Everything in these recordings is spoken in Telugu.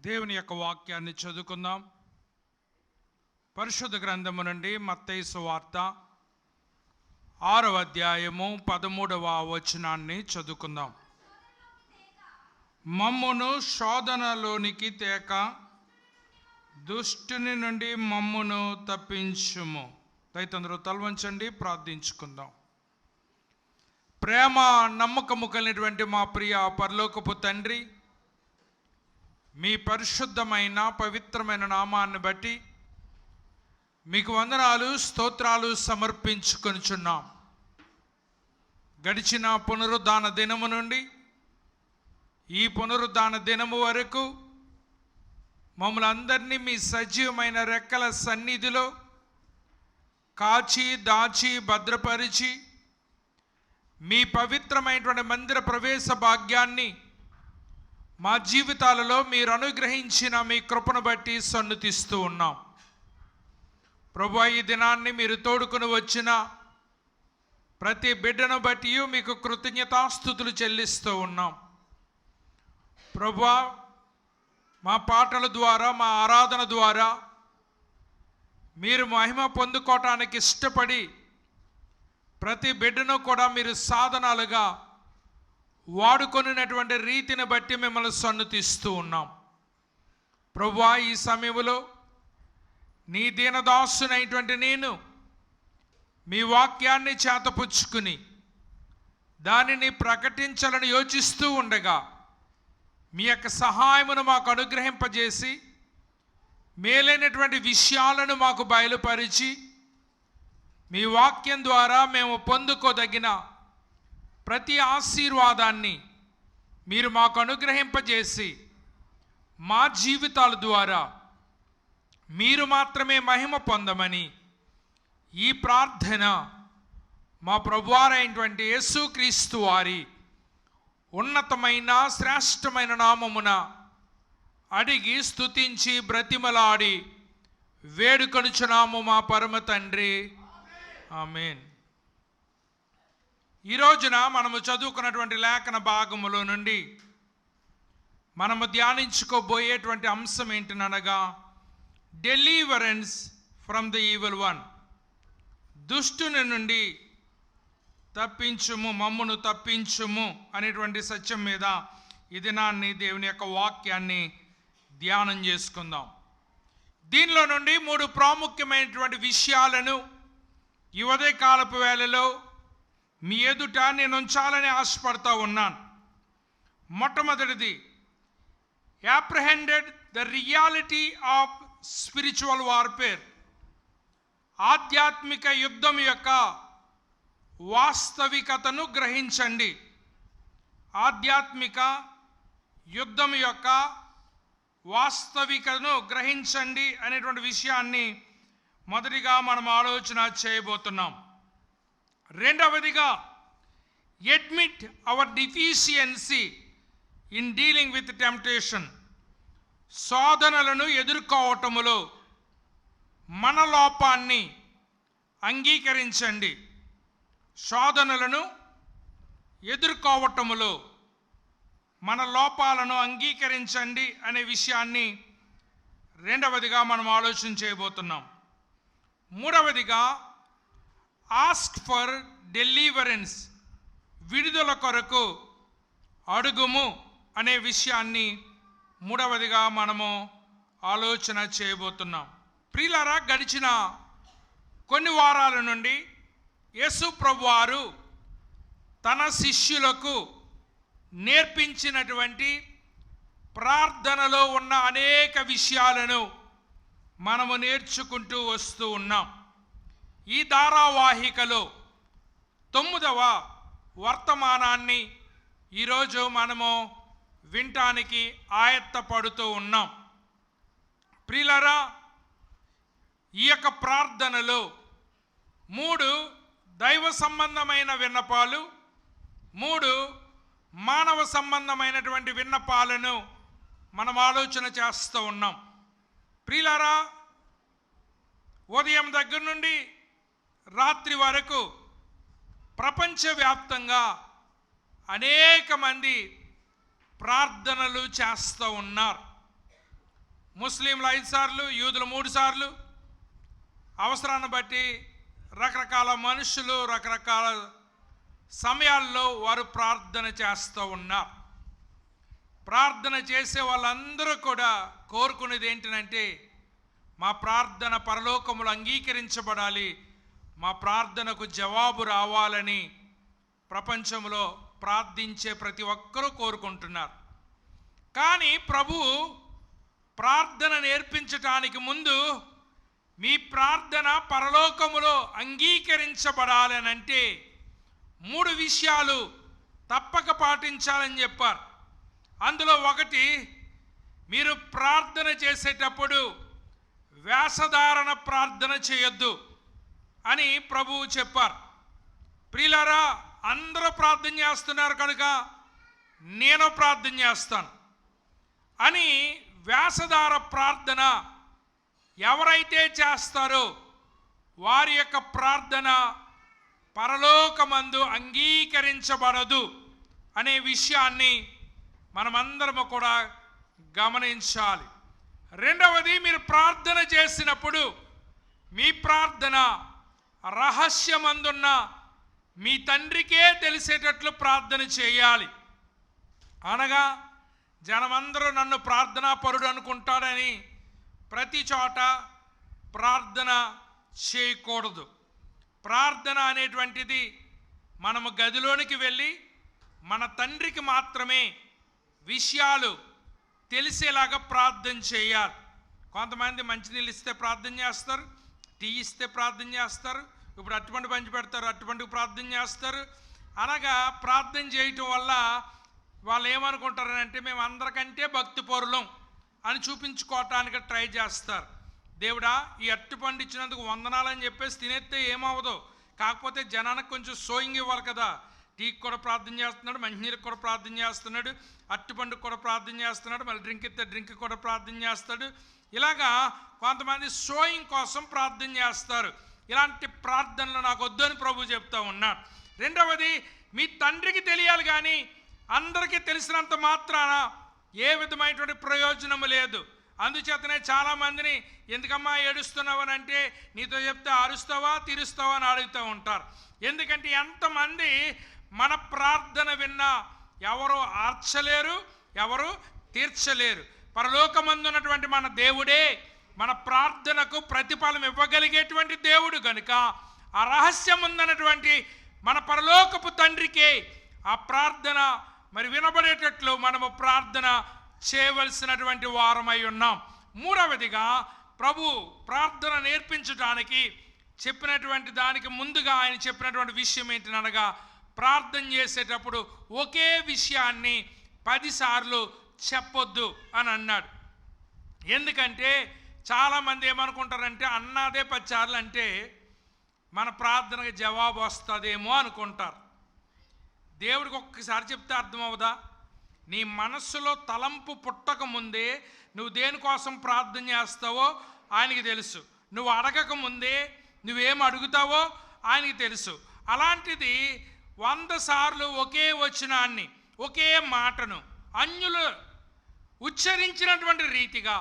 దేవుని యొక్క వాక్యాన్ని చదువుకుందాం. పరిశుద్ధ గ్రంథము నుండి మత్తయి సువార్త 6వ అధ్యాయము 13వ వచనాన్ని చదువుకుందాం. మమ్మును శోధనలోనికి తేక దుష్టుని నుండి మమ్మును తప్పించుము. దయచేసి తలవంచండి, ప్రార్థించుకుందాం. ప్రేమ నమ్మకము కలిగినటువంటి మా ప్రియ పరలోకపు తండ్రి, మీ పరిశుద్ధమైన పవిత్రమైన నామాన్ని బట్టి మీకు వందనాలు స్తోత్రాలు సమర్పించుకొనుచున్నాం. గడిచిన పునరుద్ధాన దినము నుండి ఈ పునరుద్ధాన దినము వరకు మమ్మల్ని అందరినీ మీ సజీవమైన రెక్కల సన్నిధిలో కాచి దాచి భద్రపరిచి మీ పవిత్రమైనటువంటి మందిర ప్రవేశ భాగ్యాన్ని మా జీవితాలలో మీరు అనుగ్రహించిన మీ కృపను బట్టి సన్నుతిస్తూ ఉన్నాం. ప్రభువా, ఈ దినాన్ని మీరు తోడుకుని వచ్చిన ప్రతి బిడ్డను బట్టి మీకు కృతజ్ఞతాస్తుతులు చెల్లిస్తూ ఉన్నాం. ప్రభువా, మా పాటల ద్వారా మా ఆరాధన ద్వారా మీరు మహిమ పొందుకోవటానికి ఇష్టపడి ప్రతి బిడ్డను కూడా మీరు సాధనాలుగా వాడుకొనినటువంటి రీతిని బట్టి మిమ్మల్ని సన్నుతిస్తూ ఉన్నాం. ప్రభువా, ఈ సమయంలో నీ దీనదాసునైనటువంటి నేను మీ వాక్యాన్ని చేతపుచ్చుకుని దానిని ప్రకటించాలని యోచిస్తూ ఉండగా మీ యొక్క సహాయమును మాకు అనుగ్రహింపజేసి మేలైనటువంటి విషయాలను మాకు బయలుపరిచి మీ వాక్యం ద్వారా మేము పొందుకోదగిన ప్రతి ఆశీర్వాదాన్ని మీరు మాకు అనుగ్రహింపజేసి మా జీవితాల ద్వారా మీరు మాత్రమే మహిమ పొందమని ఈ ప్రార్థన మా ప్రభువారైనటువంటి యేసుక్రీస్తు వారి ఉన్నతమైన శ్రేష్టమైన నామమున అడిగి స్తుతించి బ్రతిమలాడి వేడుకొనుచున్నాము మా పరమ తండ్రి, ఆమేన్. ఈ రోజున మనము చదువుకున్నటువంటి లేఖన భాగములో నుండి మనము ధ్యానించుకోబోయేటువంటి అంశం ఏంటనగా deliverance from the evil one. దుష్టుని నుండి తప్పించుము, మమ్మును తప్పించుము అనేటువంటి సత్యం మీద ఈ దినాన్ని దేవుని యొక్క వాక్యాన్ని ధ్యానం చేసుకుందాం. దీనిలో నుండి 3 ప్రాముఖ్యమైనటువంటి విషయాలను ఈ ఉదయకాలపు వేళలో మీ ఎదుట నేను ఉంచాలని ఆశపడతా ఉన్నాను. మొట్టమొదటిది, apprehended the reality of spiritual warfare. ఆధ్యాత్మిక యుద్ధం యొక్క వాస్తవికతను గ్రహించండి. ఆధ్యాత్మిక యుద్ధం యొక్క వాస్తవికతను గ్రహించండి అనేటువంటి విషయాన్ని మొదటిగా మనం ఆలోచన చేయబోతున్నాం. రెండవదిగా, admit our deficiency in dealing with temptation. శోధనలను ఎదుర్కోవటములో మన లోపాన్ని అంగీకరించండి. శోధనలను ఎదుర్కోవటములో మన లోపాలను అంగీకరించండి అనే విషయాన్ని రెండవదిగా మనం ఆలోచన చేయబోతున్నాం. మూడవదిగా, ఆస్క్ ఫర్ డెలివరెన్స్. విడుదల కొరకు అడుగుము అనే విషయాన్ని మూడవదిగా మనము ఆలోచన చేయబోతున్నాం. ప్రియులారా, గడిచిన కొన్ని వారాల నుండి యేసు ప్రభువారు తన శిష్యులకు నేర్పించినటువంటి ప్రార్థనలో ఉన్న అనేక విషయాలను మనము నేర్చుకుంటూ వస్తూ ఉన్నాం. ఈ ధారావాహికలో 9వ వర్తమానాన్ని ఈరోజు మనము వినటానికి ఆయత్తపడుతూ ఉన్నాం. ప్రియులారా, ఈ యొక్క ప్రార్థనలో 3 దైవ సంబంధమైన విన్నపాలు, 3 మానవ సంబంధమైనటువంటి విన్నపాలను మనం ఆలోచన చేస్తూ ఉన్నాం. ప్రియులారా, ఉదయం దగ్గర నుండి రాత్రి వరకు ప్రపంచవ్యాప్తంగా అనేక మంది ప్రార్థనలు చేస్తూ ఉన్నారు. ముస్లింలు 5 సార్లు, యూదులు 3 సార్లు. అవసరాన్ని బట్టి రకరకాల మనుషులు రకరకాల సమయాల్లో వారు ప్రార్థన చేస్తూ ఉన్నారు. ప్రార్థన చేసే వాళ్ళందరూ కూడా కోరుకునేది ఏంటంటే మా ప్రార్థన పరలోకములో అంగీకరించబడాలి, మా ప్రార్థనకు జవాబు రావాలని ప్రపంచంలో ప్రార్థించే ప్రతి ఒక్కరూ కోరుకుంటున్నారు. కానీ ప్రభు ప్రార్థన నేర్పించటానికి ముందు మీ ప్రార్థన పరలోకములో అంగీకరించబడాలనంటే 3 విషయాలు తప్పక పాటించాలని చెప్పారు. అందులో ఒకటి, మీరు ప్రార్థన చేసేటప్పుడు వేషధారణ ప్రార్థన చేయొద్దు అని ప్రభువు చెప్పారు. ప్రియులారా, అందరూ ప్రార్థన చేస్తున్నారు కనుక నేను ప్రార్థన చేస్తాను అని వేషధార ప్రార్థన ఎవరైతే చేస్తారో వారి యొక్క ప్రార్థన పరలోకమందు అంగీకరించబడదు అనే విషయాన్ని మనమందరము కూడా గమనించాలి. రెండవది, మీరు ప్రార్థన చేసినప్పుడు మీ ప్రార్థన రహస్యమందున్న మీ తండ్రికే తెలిసేటట్లు ప్రార్థన చేయాలి. అనగా జనమందరూ నన్ను ప్రార్థనా పరుడు అనుకుంటారని ప్రతి చోట ప్రార్థన చేయకూడదు. ప్రార్థన అనేటువంటిది మనము గదిలోనికి వెళ్ళి మన తండ్రికి మాత్రమే విషయాలు తెలిసేలాగా ప్రార్థన చేయాలి. కొంతమంది మంచినీళ్ళు ఇస్తే ప్రార్థన చేస్తారు, టీ ఇస్తే ప్రార్థన చేస్తారు, ఇప్పుడు అట్టుపండు పంచి పెడతారు, అట్టుపండుకు ప్రార్థన చేస్తారు. అనగా ప్రార్థన చేయటం వల్ల వాళ్ళు ఏమనుకుంటారంటే మేము అందరికంటే భక్తి పరులం అని చూపించుకోవటానికి ట్రై చేస్తారు. దేవుడా, ఈ అట్టుపండు ఇచ్చినందుకు వందనాలని చెప్పేసి తినేస్తే ఏమవ్వదు, కాకపోతే జనానికి కొంచెం సోయింగ్ ఇవ్వాలి కదా. టీకి కూడా ప్రార్థన చేస్తున్నాడు, మంచినీళ్ళకి కూడా ప్రార్థన చేస్తున్నాడు, అట్టుపండుకు కూడా ప్రార్థన చేస్తున్నాడు, మళ్ళీ డ్రింక్ ఇస్తే డ్రింక్ కూడా ప్రార్థన చేస్తాడు. ఇలాగా కొంతమంది షోయింగ్ కోసం ప్రార్థన చేస్తారు. ఇలాంటి ప్రార్థనలు నాకు వద్దని ప్రభు చెప్తా ఉన్నాడు. రెండవది, మీ తండ్రికి తెలియాలి, కానీ అందరికీ తెలిసినంత మాత్రాన ఏ విధమైనటువంటి ప్రయోజనము లేదు. అందుచేతనే చాలామందిని ఎందుకమ్మా ఏడుస్తున్నావు అని అంటే నీతో చెప్తే అరుస్తావా తీరుస్తావా అని అడుగుతూ ఉంటారు. ఎందుకంటే ఎంతమంది మన ప్రార్థన విన్నా ఎవరు ఆర్చలేరు, ఎవరు తీర్చలేరు. పరలోకమందున్నటువంటి మన దేవుడే మన ప్రార్థనకు ప్రతిఫలం ఇవ్వగలిగేటువంటి దేవుడు కనుక ఆ రహస్యం ఉందన్నటువంటి మన పరలోకపు తండ్రికే ఆ ప్రార్థన మరి వినబడేటట్లు మనము ప్రార్థన చేయవలసినటువంటి వారమై ఉన్నాం. మూడవదిగా, ప్రభు ప్రార్థన నేర్పించడానికి చెప్పినటువంటి దానికి ముందుగా ఆయన చెప్పినటువంటి విషయం ఏంటనగా ప్రార్థన చేసేటప్పుడు ఒకే విషయాన్ని 10 సార్లు చెప్పొద్దు అని అన్నాడు. ఎందుకంటే చాలామంది ఏమనుకుంటారంటే అన్నదే 10 సార్లు అంటే మన ప్రార్థనకు జవాబు వస్తుందేమో అనుకుంటారు. దేవుడికి ఒక్కసారి చెప్తే అర్థమవుదా? నీ మనస్సులో తలంపు పుట్టక ముందే నువ్వు దేనికోసం ప్రార్థన చేస్తావో ఆయనకి తెలుసు. నువ్వు అడగక ముందే నువ్వేం అడుగుతావో ఆయనకి తెలుసు. అలాంటిది 100 సార్లు ఒకే వచనాన్ని, ఒకే మాటను అన్యులు ఉచ్చరించినటువంటి రీతిగా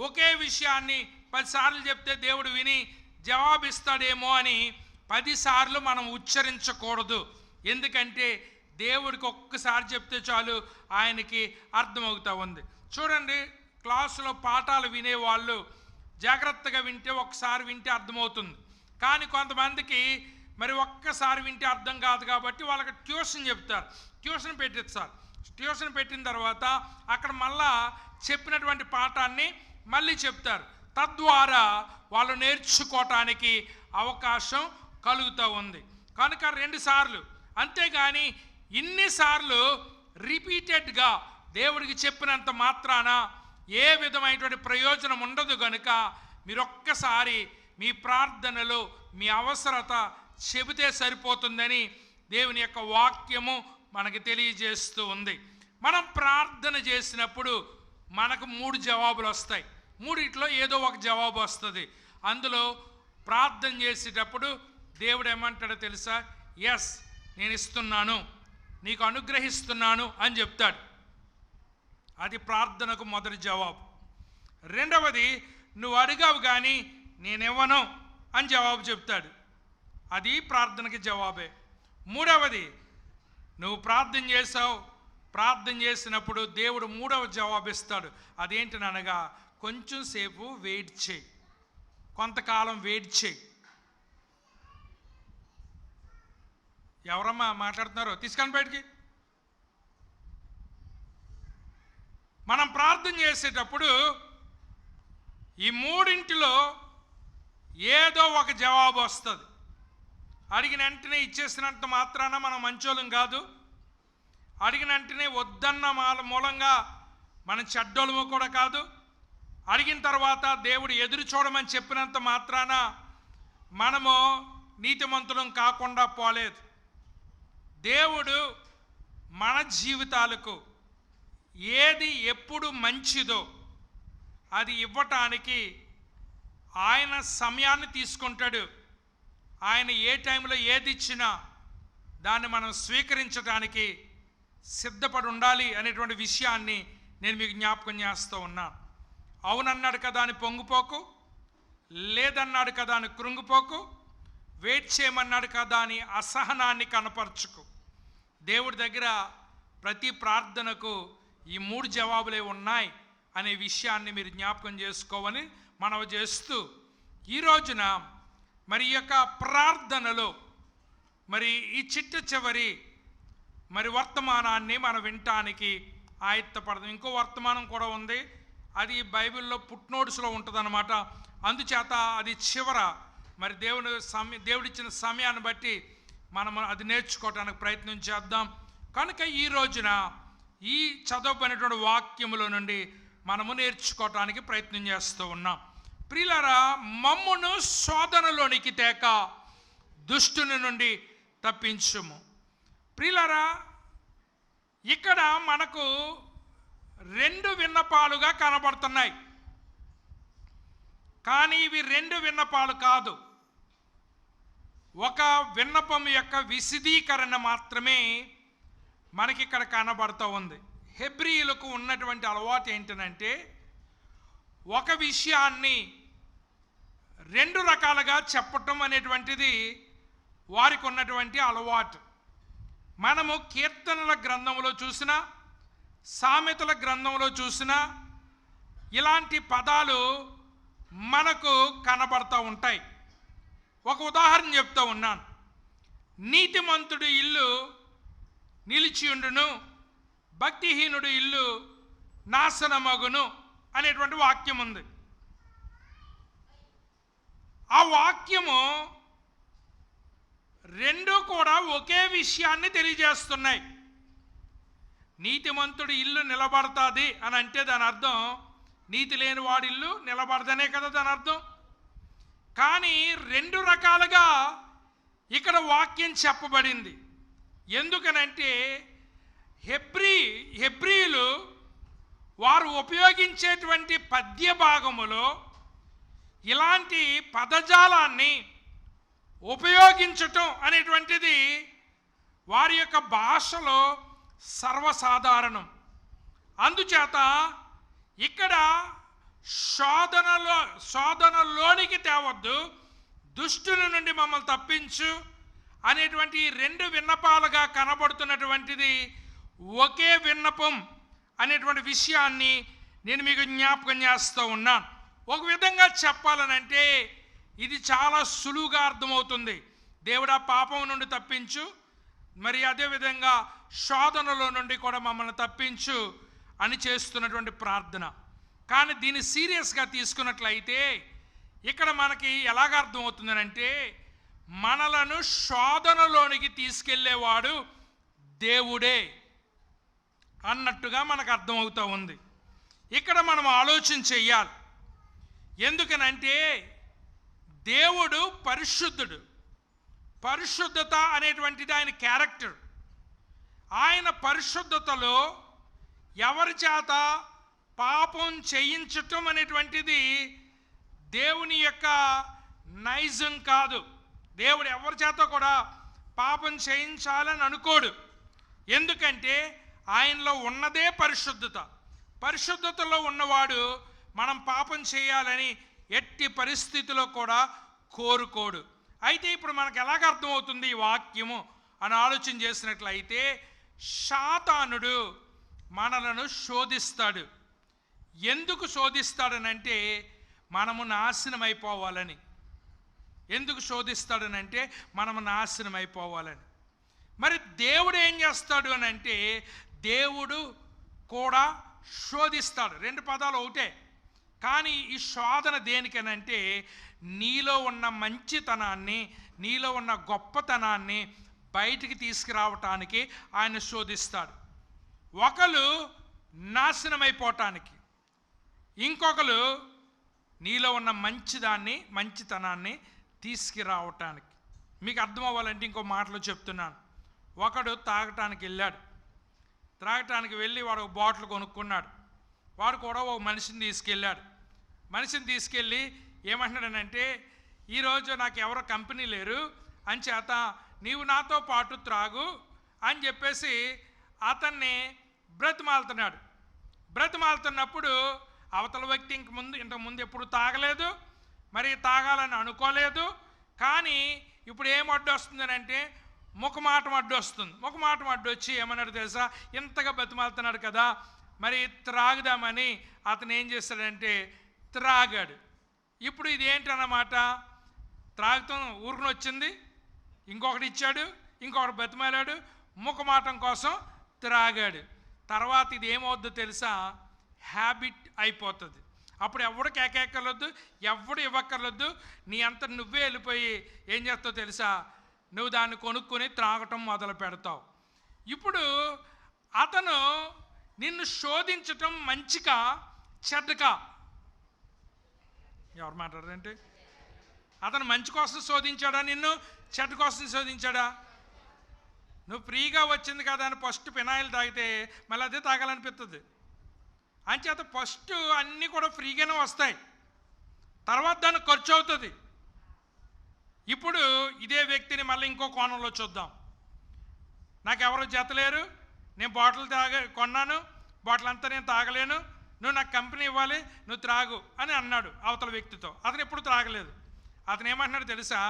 ఒకే విషయాన్ని 10 సార్లు చెప్తే దేవుడు విని జవాబిస్తాడేమో అని 10 సార్లు మనం ఉచ్చరించకూడదు. ఎందుకంటే దేవుడికి ఒక్కసారి చెప్తే చాలు ఆయనకి అర్థమవుతూ ఉంది. చూడండి, క్లాసులో పాఠాలు వినేవాళ్ళు జాగ్రత్తగా వింటే ఒకసారి వింటే అర్థమవుతుంది. కానీ కొంతమందికి మరి ఒక్కసారి వింటే అర్థం కాదు కాబట్టి వాళ్ళకి ట్యూషన్ చెప్తారు, ట్యూషన్ పెట్టిస్తారు. ట్యూషన్ పెట్టిన తర్వాత అక్కడ మళ్ళా చెప్పినటువంటి పాఠాన్ని మళ్ళీ చెప్తారు. తద్వారా వాళ్ళు నేర్చుకోవటానికి అవకాశం కలుగుతూ ఉంది. కనుక 2 సార్లు, అంతేగాని ఇన్నిసార్లు రిపీటెడ్గా దేవుడికి చెప్పినంత మాత్రాన ఏ విధమైనటువంటి ప్రయోజనం ఉండదు. కనుక మీరు ఒక్కసారి మీ ప్రార్థనలో మీ అవసరత చెబితే సరిపోతుందని దేవుని యొక్క వాక్యము మనకి తెలియజేస్తూ ఉంది. మనం ప్రార్థన చేసినప్పుడు మనకు 3 జవాబులు వస్తాయి. 3 ఏదో ఒక జవాబు వస్తుంది. అందులో ప్రార్థన చేసేటప్పుడు దేవుడు ఏమంటాడో తెలుసా? ఎస్, నేను ఇస్తున్నాను, నీకు అనుగ్రహిస్తున్నాను అని చెప్తాడు. అది ప్రార్థనకు మొదటి జవాబు. రెండవది, నువ్వు అడిగావు కానీ నేనివ్వను అని జవాబు చెప్తాడు. అది ప్రార్థనకి జవాబే. మూడవది, నువ్వు ప్రార్థన చేసావు, ప్రార్థన చేసినప్పుడు దేవుడు మూడవ జవాబు ఇస్తాడు. అదేంటనగా, కొంచెం సేపు వెయిట్ చేయి, కొంతకాలం వెయిట్ చేయి. ఎవరమ్మా మాట్లాడుతున్నారో తీసుకొని బయటికి. మనం ప్రార్థన చేసేటప్పుడు ఈ మూడింటిలో ఏదో ఒక జవాబు వస్తుంది. అడిగిన వెంటనే ఇచ్చేసినంత మాత్రాన మనం మంచోళం కాదు. అడిగిన వెంటనే వద్దన్న మూలంగా మనం చెడ్డోళము కూడా కాదు. అడిగిన తర్వాత దేవుడు ఎదురు చూడమని చెప్పినంత మాత్రాన మనము నీతిమంతులం కాకుండా పోలేదు. దేవుడు మన జీవితాలకు ఏది ఎప్పుడు మంచిదో అది ఇవ్వటానికి ఆయన సమయాన్ని తీసుకుంటాడు. ఆయన ఏ టైంలో ఏది ఇచ్చినా దాన్ని మనం స్వీకరించడానికి సిద్ధపడి ఉండాలి అనేటువంటి విషయాన్ని నేను మీకు జ్ఞాపకం చేస్తూ ఉన్నాను. అవునన్నాడు కదా అని పొంగిపోకు, లేదన్నాడు కదా అని కృంగిపోకు, వెయిట్ చేయమన్నాడు కదా అని అసహనాన్ని కనపరచుకు. దేవుడి దగ్గర ప్రతి ప్రార్థనకు ఈ మూడు జవాబులే ఉన్నాయి అనే విషయాన్ని మీరు జ్ఞాపకం చేసుకోవాలని మనవి చేస్తూ, ఈ రోజున మరి ఈ యొక్క ప్రార్థనలో మరి ఈ చివరి మరి వర్తమానాన్ని మనం వినటానికి ఆయత్తపడదాం. ఇంకో వర్తమానం కూడా ఉంది, అది బైబిల్లో ఫుట్నోట్స్లో ఉంటుంది అన్నమాట. అందుచేత అది చివర మరి దేవుడిచ్చిన సమయాన్ని బట్టి మనం అది నేర్చుకోవడానికి ప్రయత్నం చేద్దాం. కనుక ఈ రోజున ఈ చదవబడినటువంటి వాక్యముల నుండి మనము నేర్చుకోవటానికి ప్రయత్నం చేస్తూ ఉన్నాం. ప్రియులారా, మమ్మును శోధనలోనికి తేక దుష్టుని నుండి తప్పించుము. ప్రియులారా, ఇక్కడ మనకు రెండు విన్నపాలుగా కనబడుతున్నాయి. కానీ ఇవి రెండు విన్నపాలు కాదు, ఒక విన్నపం యొక్క విశదీకరణ మాత్రమే మనకి ఇక్కడ కనబడుతూ ఉంది. హెబ్రీయులకు ఉన్నటువంటి అలవాటు ఏంటంటే, ఒక విషయాన్ని రెండు రకాలుగా చెప్పటం అనేటువంటిది వారికి ఉన్నటువంటి అలవాటు. మనము కీర్తనల గ్రంథంలో చూసినా, సామెతల గ్రంథంలో చూసినా ఇలాంటి పదాలు మనకు కనబడుతూ ఉంటాయి. ఒక ఉదాహరణ చెప్తూ ఉన్నాను. నీతిమంతుడి ఇల్లు నిలిచియుండును, భక్తిహీనుడు ఇల్లు నాశనమగును అనేటువంటి వాక్యం ఉంది. ఆ వాక్యము రెండు కూడా ఒకే విషయాన్ని తెలియజేస్తున్నాయి. నీతిమంతుడి ఇల్లు నిలబడతాది అని అంటే దాని అర్థం నీతి లేని వాడి ఇల్లు నిలబడదనే కదా దాని అర్థం. కానీ రెండు రకాలుగా ఇక్కడ వాక్యం చెప్పబడింది. ఎందుకనంటే హెబ్రీయులు వారు ఉపయోగించేటువంటి పద్య భాగములో ఇలాంటి పదజాలాన్ని ఉపయోగించటం అనేటువంటిది వారి యొక్క భాషలో సర్వసాధారణం. అందుచేత ఇక్కడ శోధనలోనికి తేవద్దు, దుష్టుని నుండి మమ్మల్ని తప్పించు అనేటువంటి రెండు విన్నపాలుగా కనబడుతున్నటువంటిది ఒకే విన్నపం అనేటువంటి విషయాన్ని నేను మీకు జ్ఞాపకం చేస్తూ ఉన్నాను. ఒక విధంగా చెప్పాలనంటే ఇది చాలా సులువుగా అర్థమవుతుంది. దేవుడా పాపం నుండి తప్పించు, మరి అదేవిధంగా శోధనలో నుండి కూడా మమ్మల్ని తప్పించు అని చేస్తున్నటువంటి ప్రార్థన. కానీ దీన్ని సీరియస్గా తీసుకున్నట్లయితే ఇక్కడ మనకి ఎలాగ అర్థమవుతుందనంటే, మనలను శోధనలోనికి తీసుకెళ్ళేవాడు దేవుడే అన్నట్టుగా మనకు అర్థమవుతూ ఉంది. ఇక్కడ మనం ఆలోచన చెయ్యాలి. ఎందుకనంటే దేవుడు పరిశుద్ధుడు. పరిశుద్ధత అనేటువంటిది ఆయన క్యారెక్టర్. ఆయన పరిశుద్ధతలో ఎవరి చేత పాపం చేయించటం అనేటువంటిది దేవుని యొక్క నైజం కాదు. దేవుడు ఎవరి చేత కూడా పాపం చేయించాలని అనుకోడు. ఎందుకంటే ఆయనలో ఉన్నదే పరిశుద్ధత. పరిశుద్ధతలో ఉన్నవాడు మనం పాపం చేయాలని ఎట్టి పరిస్థితిలో కూడా కోరుకోడు. అయితే ఇప్పుడు మనకు ఎలాగ అర్థమవుతుంది ఈ వాక్యము అని ఆలోచన చేసినట్లయితే, సాతానుడు మనలను శోధిస్తాడు. ఎందుకు శోధిస్తాడనంటే మనము నాశనం అయిపోవాలని. ఎందుకు శోధిస్తాడనంటే మనము నాశనం అయిపోవాలని. మరి దేవుడు ఏం చేస్తాడు అని అంటే, దేవుడు కూడా శోధిస్తాడు. రెండు పదాలు ఒకటే, కానీ ఈ శోధన దేనికనంటే నీలో ఉన్న మంచితనాన్ని, నీలో ఉన్న గొప్పతనాన్ని బయటికి తీసుకురావటానికి ఆయన శోధిస్తాడు. ఒకరు నాశనం అయిపోవటానికి, ఇంకొకరు నీలో ఉన్న మంచితనాన్ని తీసుకురావటానికి. మీకు అర్థం అవ్వాలంటే ఇంకో మాటలో చెప్తున్నాను. ఒకడు తాగటానికి వెళ్ళాడు. త్రాగటానికి వెళ్ళి వాడు ఒక బాటిల్ కొనుక్కున్నాడు. వాడు కూడా ఒక మనిషిని తీసుకెళ్ళాడు. మనిషిని తీసుకెళ్ళి ఏమంటున్నాడనంటే, ఈరోజు నాకు ఎవరో కంపెనీ లేరు అని చేత నీవు నాతో పాటు త్రాగు అని చెప్పేసి అతన్ని బ్రతిమాలుతున్నాడు. బ్రతిమాలుతున్నప్పుడు అవతల వ్యక్తి ఇంతకుముందు ఎప్పుడు తాగలేదు, మరి తాగాలని అనుకోలేదు. కానీ ఇప్పుడు ఏం అడ్డు వస్తుందని అంటే ముఖమాటం అడ్డు వస్తుంది. ముఖమాటం అడ్డు వచ్చి ఏమన్నాడు తెలుసా, ఇంతగా బతిమాలుతున్నాడు కదా, మరి త్రాగుదామని అతను ఏం చేస్తాడంటే త్రాగాడు. ఇప్పుడు ఇది ఏంటన్నమాట, త్రాగుతాం ఊరుకుని వచ్చింది, ఇంకొకటి ఇచ్చాడు, ఇంకొకటి బతిమాలాడు, ముఖమాటం కోసం త్రాగాడు. తర్వాత ఇది ఏమవుద్దో తెలుసా, హ్యాబిట్ అయిపోతుంది. అప్పుడు ఎవడు కేకేక్కర్లొద్దు, ఎవడు ఇవ్వక్కర్లొద్దు, నీ అంత నువ్వే వెళ్ళిపోయి ఏం చేస్తావు తెలుసా, నువ్వు దాన్ని కొనుక్కొని త్రాగటం మొదలు పెడతావు. ఇప్పుడు అతను నిన్ను శోధించటం మంచిగా చెడ్డగా? ఎవరు మాట్లాడారంటే, అతను మంచి కోసం శోధించాడా, నిన్ను చెడ్డ కోసం శోధించాడా? నువ్వు ఫ్రీగా వచ్చింది కదా అని ఫస్ట్ పినాయిల్ తాగితే మళ్ళీ అదే తాగాలనిపిస్తుంది. అంచేత ఫస్ట్ అన్నీ కూడా ఫ్రీగానే వస్తాయి, తర్వాత దానికి ఖర్చు అవుతుంది. ఇప్పుడు ఇదే వ్యక్తిని మళ్ళీ ఇంకో కోణంలో చూద్దాం. నాకెవరో జతలేరు, నేను బాటిల్ కొన్నాను, బాటిల్ అంతా నేను తాగలేను, నువ్వు నాకు కంపెనీ ఇవ్వాలి, నువ్వు త్రాగు అని అన్నాడు అవతల వ్యక్తితో. అతను ఎప్పుడు త్రాగలేదు. అతను ఏమంటున్నాడు తెలుసా,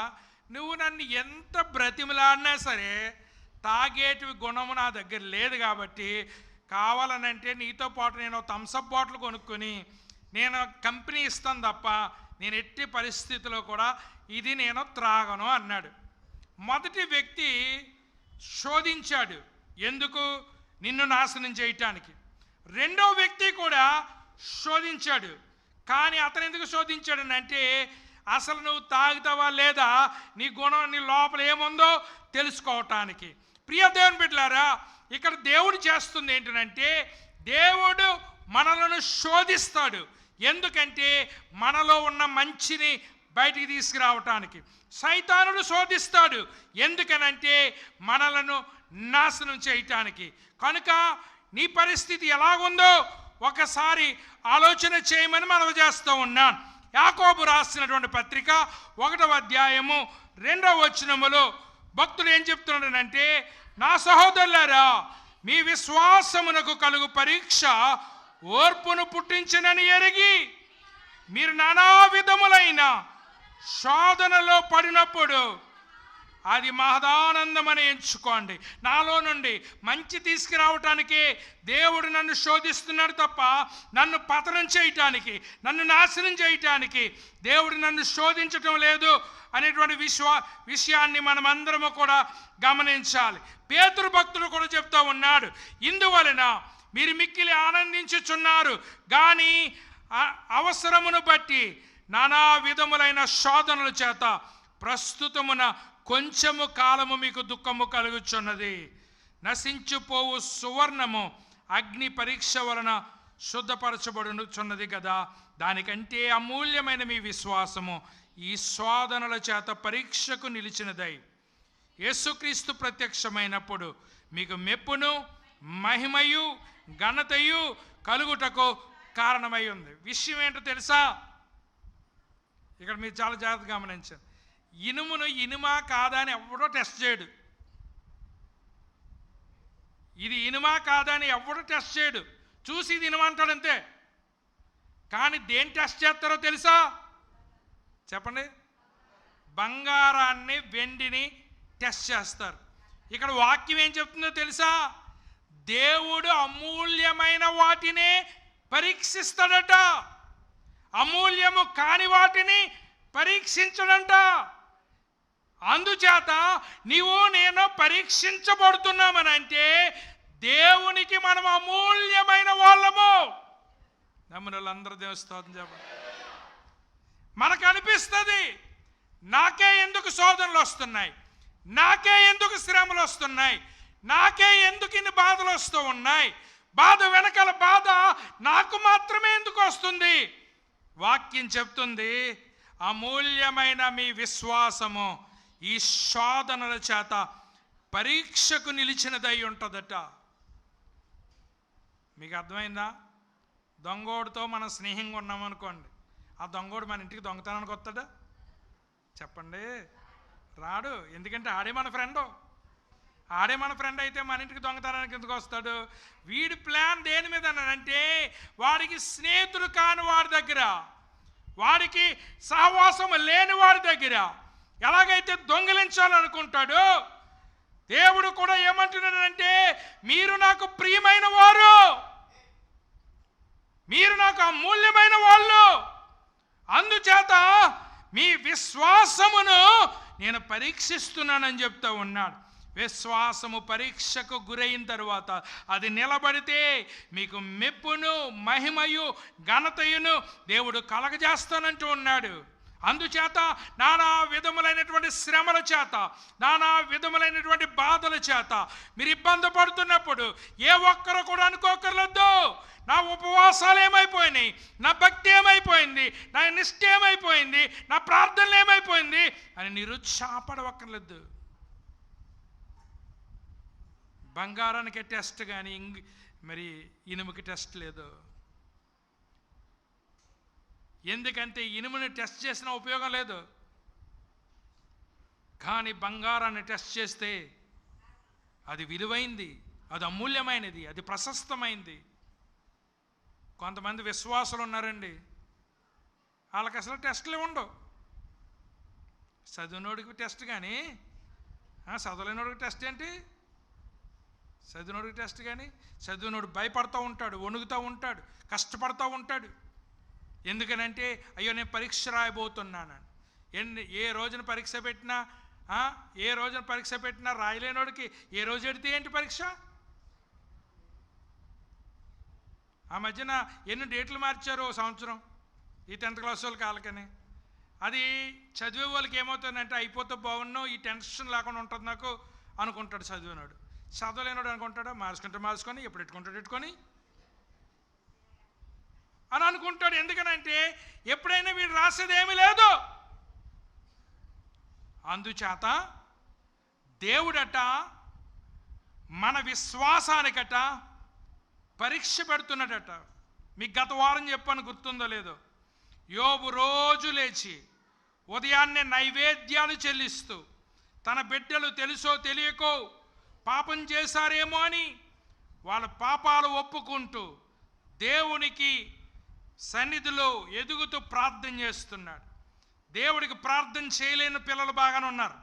నువ్వు నన్ను ఎంత బ్రతిమలాడినా సరే తాగేటి గుణము నా దగ్గర లేదు కాబట్టి, కావాలనంటే నీతో పాటు నేను థమ్సప్ బాటిల్ కొనుక్కొని నేను కంపెనీ ఇస్తాను తప్ప నేను ఎట్టి పరిస్థితిలో కూడా ఇది నేను త్రాగను అన్నాడు. మొదటి వ్యక్తి శోధించాడు, ఎందుకు? నిన్ను నాశనం చేయటానికి. రెండో వ్యక్తి కూడా శోధించాడు, కానీ అతను ఎందుకు శోధించాడు అంటే అసలు నువ్వు తాగుతావా లేదా, నీ గుణం నీ లోపల ఏముందో తెలుసుకోవటానికి. ప్రియ దేవుని బిడ్డలారా, ఇక్కడ దేవుడు చేస్తుంది ఏంటంటే దేవుడు మనలను శోధిస్తాడు. ఎందుకంటే మనలో ఉన్న మంచిని బయటికి తీసుకురావటానికి. సైతానుడు శోధిస్తాడు ఎందుకనంటే మనలను నాశనం చేయటానికి. కనుక నీ పరిస్థితి ఎలాగుందో ఒకసారి ఆలోచన చేయమని మనవి చేస్తూ ఉన్నాను. యాకోబు రాసినటువంటి పత్రిక 1వ అధ్యాయము 2వ వచనములో భక్తుడు ఏం చెప్తున్నాడనంటే, నా సహోదరులారా, మీ విశ్వాసమునకు కలుగు పరీక్ష ఓర్పును పుట్టించినని ఎరిగి మీరు నానా విధములైన శోధనలో పడినప్పుడు అది మహదానందమని ఎంచుకోండి. నాలో నుండి మంచి తీసుకురావటానికి దేవుడు నన్ను శోధిస్తున్నాడు తప్ప నన్ను పతనం చేయటానికి, నన్ను నాశనం చేయటానికి దేవుడు నన్ను శోధించటం లేదు అనేటువంటి విషయాన్ని మనమందరము కూడా గమనించాలి. పేతురు భక్తుడు కూడా చెప్తా ఉన్నాడు, ఇందువలన మీరు మిక్కిలి ఆనందించుచున్నారు, కానీ అవసరమును బట్టి నానా విధములైన శోధనల చేత ప్రస్తుతమున కొంచెము కాలము మీకు దుఃఖము కలుగుచున్నది. నశించిపోవు సువర్ణము అగ్ని పరీక్ష వలన శుద్ధపరచబడుచున్నది కదా, దానికంటే అమూల్యమైన మీ విశ్వాసము ఈ శోధనల చేత పరీక్షకు నిలిచినదై యేసుక్రీస్తు ప్రత్యక్షమైనప్పుడు మీకు మెప్పును మహిమయు ఘనతయు కలుగుటకు కారణమై ఉంది. విషయం ఏంటో తెలుసా, ఇక్కడ మీరు చాలా జాగ్రత్తగా గమనించారు. ఇనుమును ఇనుమా కాదా అని ఎవడో టెస్ట్ చేయడు. ఇది ఇనుమా కాదా అని ఎవడో టెస్ట్ చేయడు. చూసి ఇది ఇనుమంటాడు అంతే. కానీ దేని టెస్ట్ చేస్తారో తెలుసా? చెప్పండి. బంగారాన్ని, వెండిని టెస్ట్ చేస్తారు. ఇక్కడ వాక్యం ఏం చెప్తుందో తెలుసా? దేవుడు అమూల్యమైన వాటినే పరీక్షిస్తాడట, అమూల్యము కాని వాటిని పరీక్షించడంట. అందుచేత నీవు నేను పరీక్షించబడుతున్నామని అంటే దేవునికి మనం అమూల్యమైన వాళ్ళము. నమ్మునందరూ దేవుని స్తోత్రం చెప్పండి. మనకు అనిపిస్తుంది, నాకే ఎందుకు శోధనలు వస్తున్నాయి, నాకే ఎందుకు శ్రమలు వస్తున్నాయి, నాకే ఎందుకు ఇన్ని బాధలు వస్తూ ఉన్నాయి, బాధ వెనకాల బాధ నాకు మాత్రమే ఎందుకు వస్తుంది? వాక్యం చెప్తుంది, అమూల్యమైన మీ విశ్వాసము ఈ శోధనల చేత పరీక్షకు నిలిచినదై ఉంటుందట. మీకు అర్థమైందా? దొంగోడితో మనం స్నేహంగా ఉన్నామనుకోండి, ఆ దొంగోడు మన ఇంటికి దొంగతనానికి వస్తాడా? చెప్పండి, రాడు. ఎందుకంటే ఆడే మన ఫ్రెండ్. ఆడే మన ఫ్రెండ్ అయితే మన ఇంటికి దొంగతనానికి ఎందుకు వస్తాడు? వీడి ప్లాన్ దేని మీద అంటే వాడికి స్నేహితుడు కాని వాడి దగ్గర, వాడికి సహవాసం లేని వాడి దగ్గర ఎలాగైతే దొంగిలించాలనుకుంటాడో, దేవుడు కూడా ఏమంటున్నాడంటే మీరు నాకు ప్రియమైన వారు, మీరు నాకు అమూల్యమైన వాళ్ళు, అందుచేత మీ విశ్వాసమును నేను పరీక్షిస్తున్నానని చెప్తూ ఉన్నాడు. విశ్వాసము పరీక్షకు గురైన తరువాత అది నిలబడితే మీకు మెప్పును, మహిమయు, ఘనతయును దేవుడు కలగజేస్తానంటూ ఉన్నాడు. అందుచేత నానా విధములైనటువంటి శ్రమల చేత, నానా విధములైనటువంటి బాధల చేత మీరు ఇబ్బంది పడుతున్నప్పుడు ఏ ఒక్కరు కూడా అనుకోకర్లేదు, నా ఉపవాసాలు ఏమైపోయినాయి, నా భక్తి ఏమైపోయింది, నా నిష్ఠ ఏమైపోయింది, నా ప్రార్థనలు ఏమైపోయింది అని నిరుత్సాహపడవక్కర్లేదు. బంగారానికి టెస్ట్ కానీ మరి ఇనుముకి టెస్ట్ లేదు. ఎందుకంటే ఇనుముని టెస్ట్ చేసిన ఉపయోగం లేదు, కానీ బంగారాన్ని టెస్ట్ చేస్తే అది విలువైంది, అది అమూల్యమైనది, అది ప్రశస్తమైంది. కొంతమంది విశ్వాసులు ఉన్నారండి, వాళ్ళకి అసలు టెస్టులు ఉండవు. చదివినోడికి టెస్ట్ కానీ చదవలేనోడికి టెస్ట్ ఏంటి? చదివినోడికి టెస్ట్ కానీ, చదివినోడు భయపడుతూ ఉంటాడు, వణుకుతూ ఉంటాడు, కష్టపడుతూ ఉంటాడు. ఎందుకనంటే అయ్యో నేను పరీక్ష రాయబోతున్నాను. ఏ రోజున పరీక్ష పెట్టినా రాయలేనోడికి ఏ రోజు ఎడితే ఏంటి పరీక్ష? ఆ మధ్యన ఎన్ని డేట్లు మార్చారు సంవత్సరం ఈ 10th క్లాస్ వాళ్ళకి వాళ్ళకని. అది చదివే వాళ్ళకి ఏమవుతుందంటే అయిపోతే బాగున్నావు, ఈ టెన్షన్ లేకుండా ఉంటుంది నాకు అనుకుంటాడు చదివినాడు. చదవలేనాడు అనుకుంటాడు మార్చుకొని ఎప్పుడు ఎట్టుకొని అని అనుకుంటాడు. ఎందుకనంటే ఎప్పుడైనా వీడు రాసేది ఏమీ లేదు. అందుచేత దేవుడట మన విశ్వాసానికట పరీక్ష పెడుతున్నాడట. మీకు గత వారం చెప్పాను, గుర్తుందో లేదో. యోబు రోజు లేచి ఉదయాన్నే నైవేద్యాలు చెల్లిస్తూ తన బిడ్డలు తెలుసో తెలియకో పాపం చేశారేమో అని వాళ్ళ పాపాలు ఒప్పుకుంటూ దేవునికి సన్నిధిలో ఎదుగుతూ ప్రార్థన చేస్తున్నాడు. దేవుడికి ప్రార్థన చేయలేని పిల్లలు బాగానే ఉన్నారు,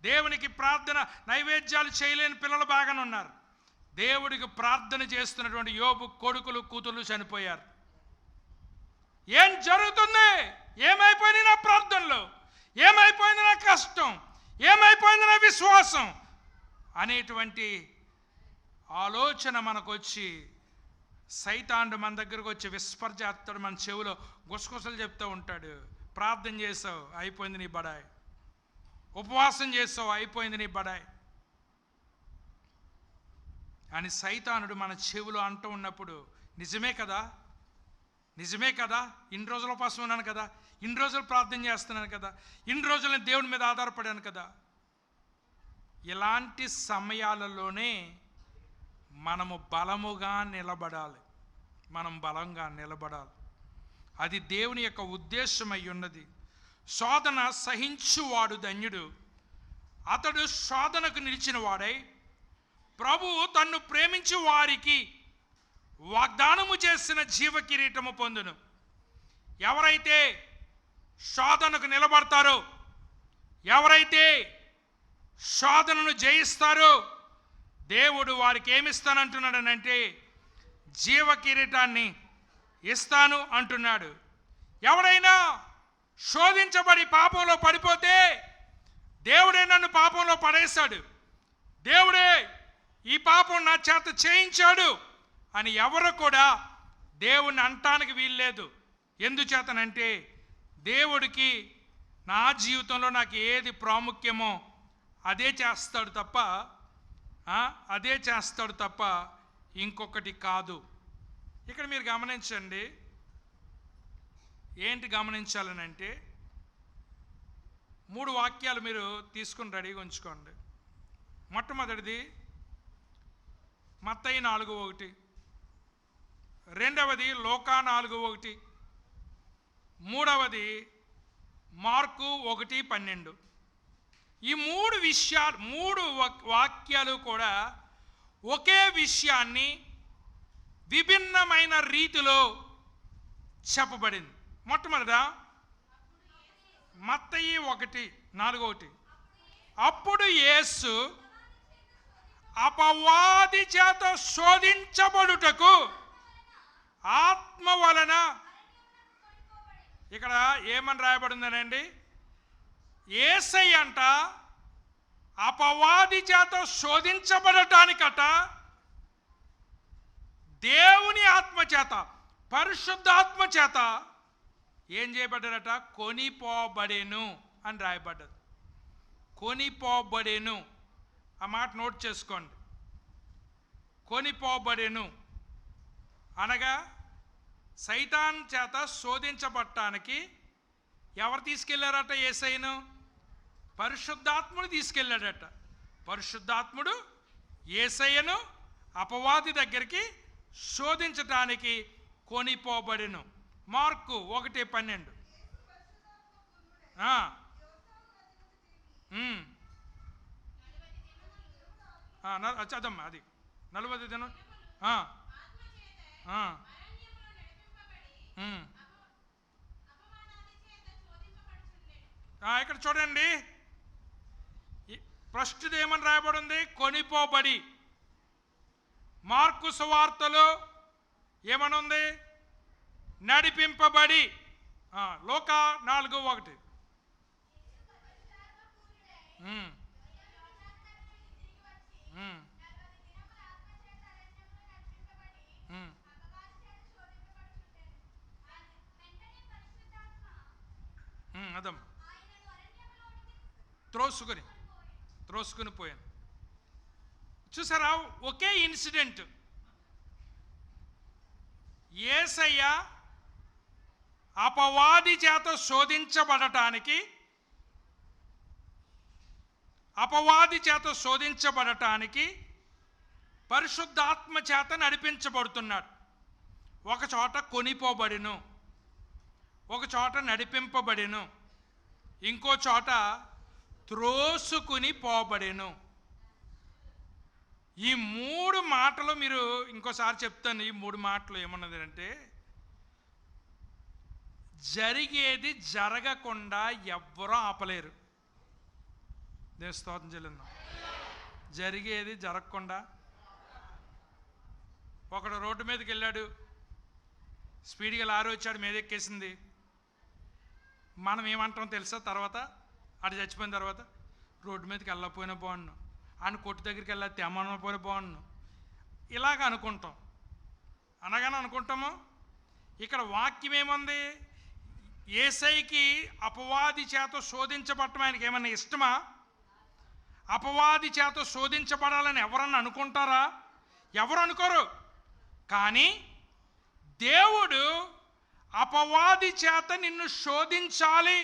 దేవునికి ప్రార్థన నైవేద్యాలు చేయలేని పిల్లలు బాగానే ఉన్నారు. దేవుడికి ప్రార్థన చేస్తున్నటువంటి యోబు కొడుకులు కూతుళ్ళు చనిపోయారు. ఏం జరుగుతుంది? ఏమైపోయింది నా ప్రార్థనలో, ఏమైపోయింది నా కష్టం, ఏమైపోయింది నా విశ్వాసం అనేటువంటి ఆలోచన మనకు వచ్చి సైతానుడు మన దగ్గరకు వచ్చి విస్పర్ చేస్తాడు, మన చెవిలో గుసగుసలు చెప్తూ ఉంటాడు. ప్రార్థన చేసావు అయిపోయింది నీ బడాయి, ఉపవాసం చేసావు అయిపోయింది నీ బడాయి అని సైతానుడు మన చెవిలో అంటూ ఉన్నప్పుడు నిజమే కదా, ఇన్ని రోజులు ఉపవాసం ఉన్నాను కదా, ఇన్ని రోజులు ప్రార్థన చేస్తున్నాను కదా, ఇన్ని రోజులు నేను దేవుని మీద ఆధారపడాను కదా. ఇలాంటి సమయాలలోనే మనము బలంగా నిలబడాలి. అది దేవుని యొక్క ఉద్దేశమై ఉన్నది. శోధన సహించువాడు ధన్యుడు, అతడు శోధనకు నిలిచిన వాడై ప్రభువు తన్ను ప్రేమించి వారికి వాగ్దానము చేసిన జీవ కిరీటము పొందును. ఎవరైతే శోధనకు నిలబడతారో, ఎవరైతే శోధనను జయిస్తారో దేవుడు వారికి ఏమిస్తానంటున్నాడనంటే జీవ కిరీటాన్ని ఇస్తాను అంటున్నాడు. ఎవరైనా శోధించబడి పాపంలో పడిపోతే దేవుడే నన్ను పాపంలో పడేశాడు, దేవుడే ఈ పాపం నా చేత చేయించాడు అని ఎవరు కూడా దేవుణ్ణి అంటానికి వీల్లేదు. ఎందుచేతనంటే దేవుడికి నా జీవితంలో నాకు ఏది ప్రాముఖ్యమో అదే చేస్తాడు తప్ప ఇంకొకటి కాదు. ఇక్కడ మీరు గమనించండి, ఏంటి గమనించాలనంటే 3 వాక్యాలు మీరు తీసుకుని రెడీగా ఉంచుకోండి. మొట్టమొదటిది మత్తయి 4:1, రెండవది లూకా 4:1, మూడవది మార్కు 1:12. ఈ 3 వాక్యాలు కూడా ఒకే విషయాన్ని విభిన్నమైన రీతిలో చెప్పబడింది. మొట్టమొదట మత్తయి 1:4, అప్పుడు యేసు అపవాది చేత శోధించబడుటకు ఆత్మ వలన, ఇక్కడ ఏమని రాయబడిందనండి, యేసయ్య అంట అపవాది చేత శోధించబడటానికట దేవుని ఆత్మ చేత, పరిశుద్ధాత్మ చేత ఏం చేయబడ్డాడట, కొనిపోబడేను అని రాయబడ్డది. కొనిపోబడేను, ఆ మాట నోట్ చేసుకోండి. కొనిపోబడేను అనగా సైతాన్ చేత శోధించబడటానికి ఎవరు తీసుకెళ్లారట యేసయ్యను? పరిశుద్ధాత్ముడు తీసుకెళ్ళాడట. పరిశుద్ధాత్ముడు యేసయ్యను అపవాది దగ్గరికి శోధించటానికి కొనిపోబడెను. మార్కు 1:12. చదమ్మా, అది 40 దినం. ఇక్కడ చూడండి, ఫస్ట్ ఏమని రాయబడి ఉంది, కొనిపోబడి. మార్కు సువార్తలో ఏమనుంది, నడిపింపబడి. లూకా 4:1. అదమ్మా, త్రోసుకుని పోయాను. చూసారా, ఒకే ఇన్సిడెంట్. యేసయ్య అపవాది చేత శోధించబడటానికి పరిశుద్ధాత్మ చేత నడిపించబడుతున్నాడు. ఒక చోట కొనిపోబడిను, ఒక చోట నడిపింపబడిను, ఇంకో చోట త్రోసుకుని పోబడెను. ఈ 3 మాటలు మీరు ఇంకోసారి చెప్తాను. ఈ 3 మాటలు ఏమన్నది అంటే, జరిగేది జరగకుండా ఎవ్వరూ ఆపలేరు. నేను స్తోత్రం చెల్లిందాం. జరిగేది జరగకుండా, ఒకడు రోడ్డు మీదకి వెళ్ళాడు, స్పీడ్గా లారీ వచ్చాడు, మీద ఎక్కేసింది. మనం ఏమంటాం తెలుసా? తర్వాత అటు చచ్చిపోయిన తర్వాత, రోడ్డు మీదకి వెళ్ళకపోయినా బాగుండు, ఆయన కొట్టు దగ్గరికి వెళ్ళా తెమ్మనపోయినా బాగుండు, ఇలాగ అనుకుంటాం. అనగానే అనుకుంటాము. ఇక్కడ వాక్యం ఏముంది, యేసయ్యకి అపవాది చేత శోధించబడటం ఆయనకి ఏమన్నా ఇష్టమా? అపవాది చేత శోధించబడాలని ఎవరన్నా అనుకుంటారా? ఎవరు అనుకోరు. కానీ దేవుడు అపవాది చేత నిన్ను శోధించాలి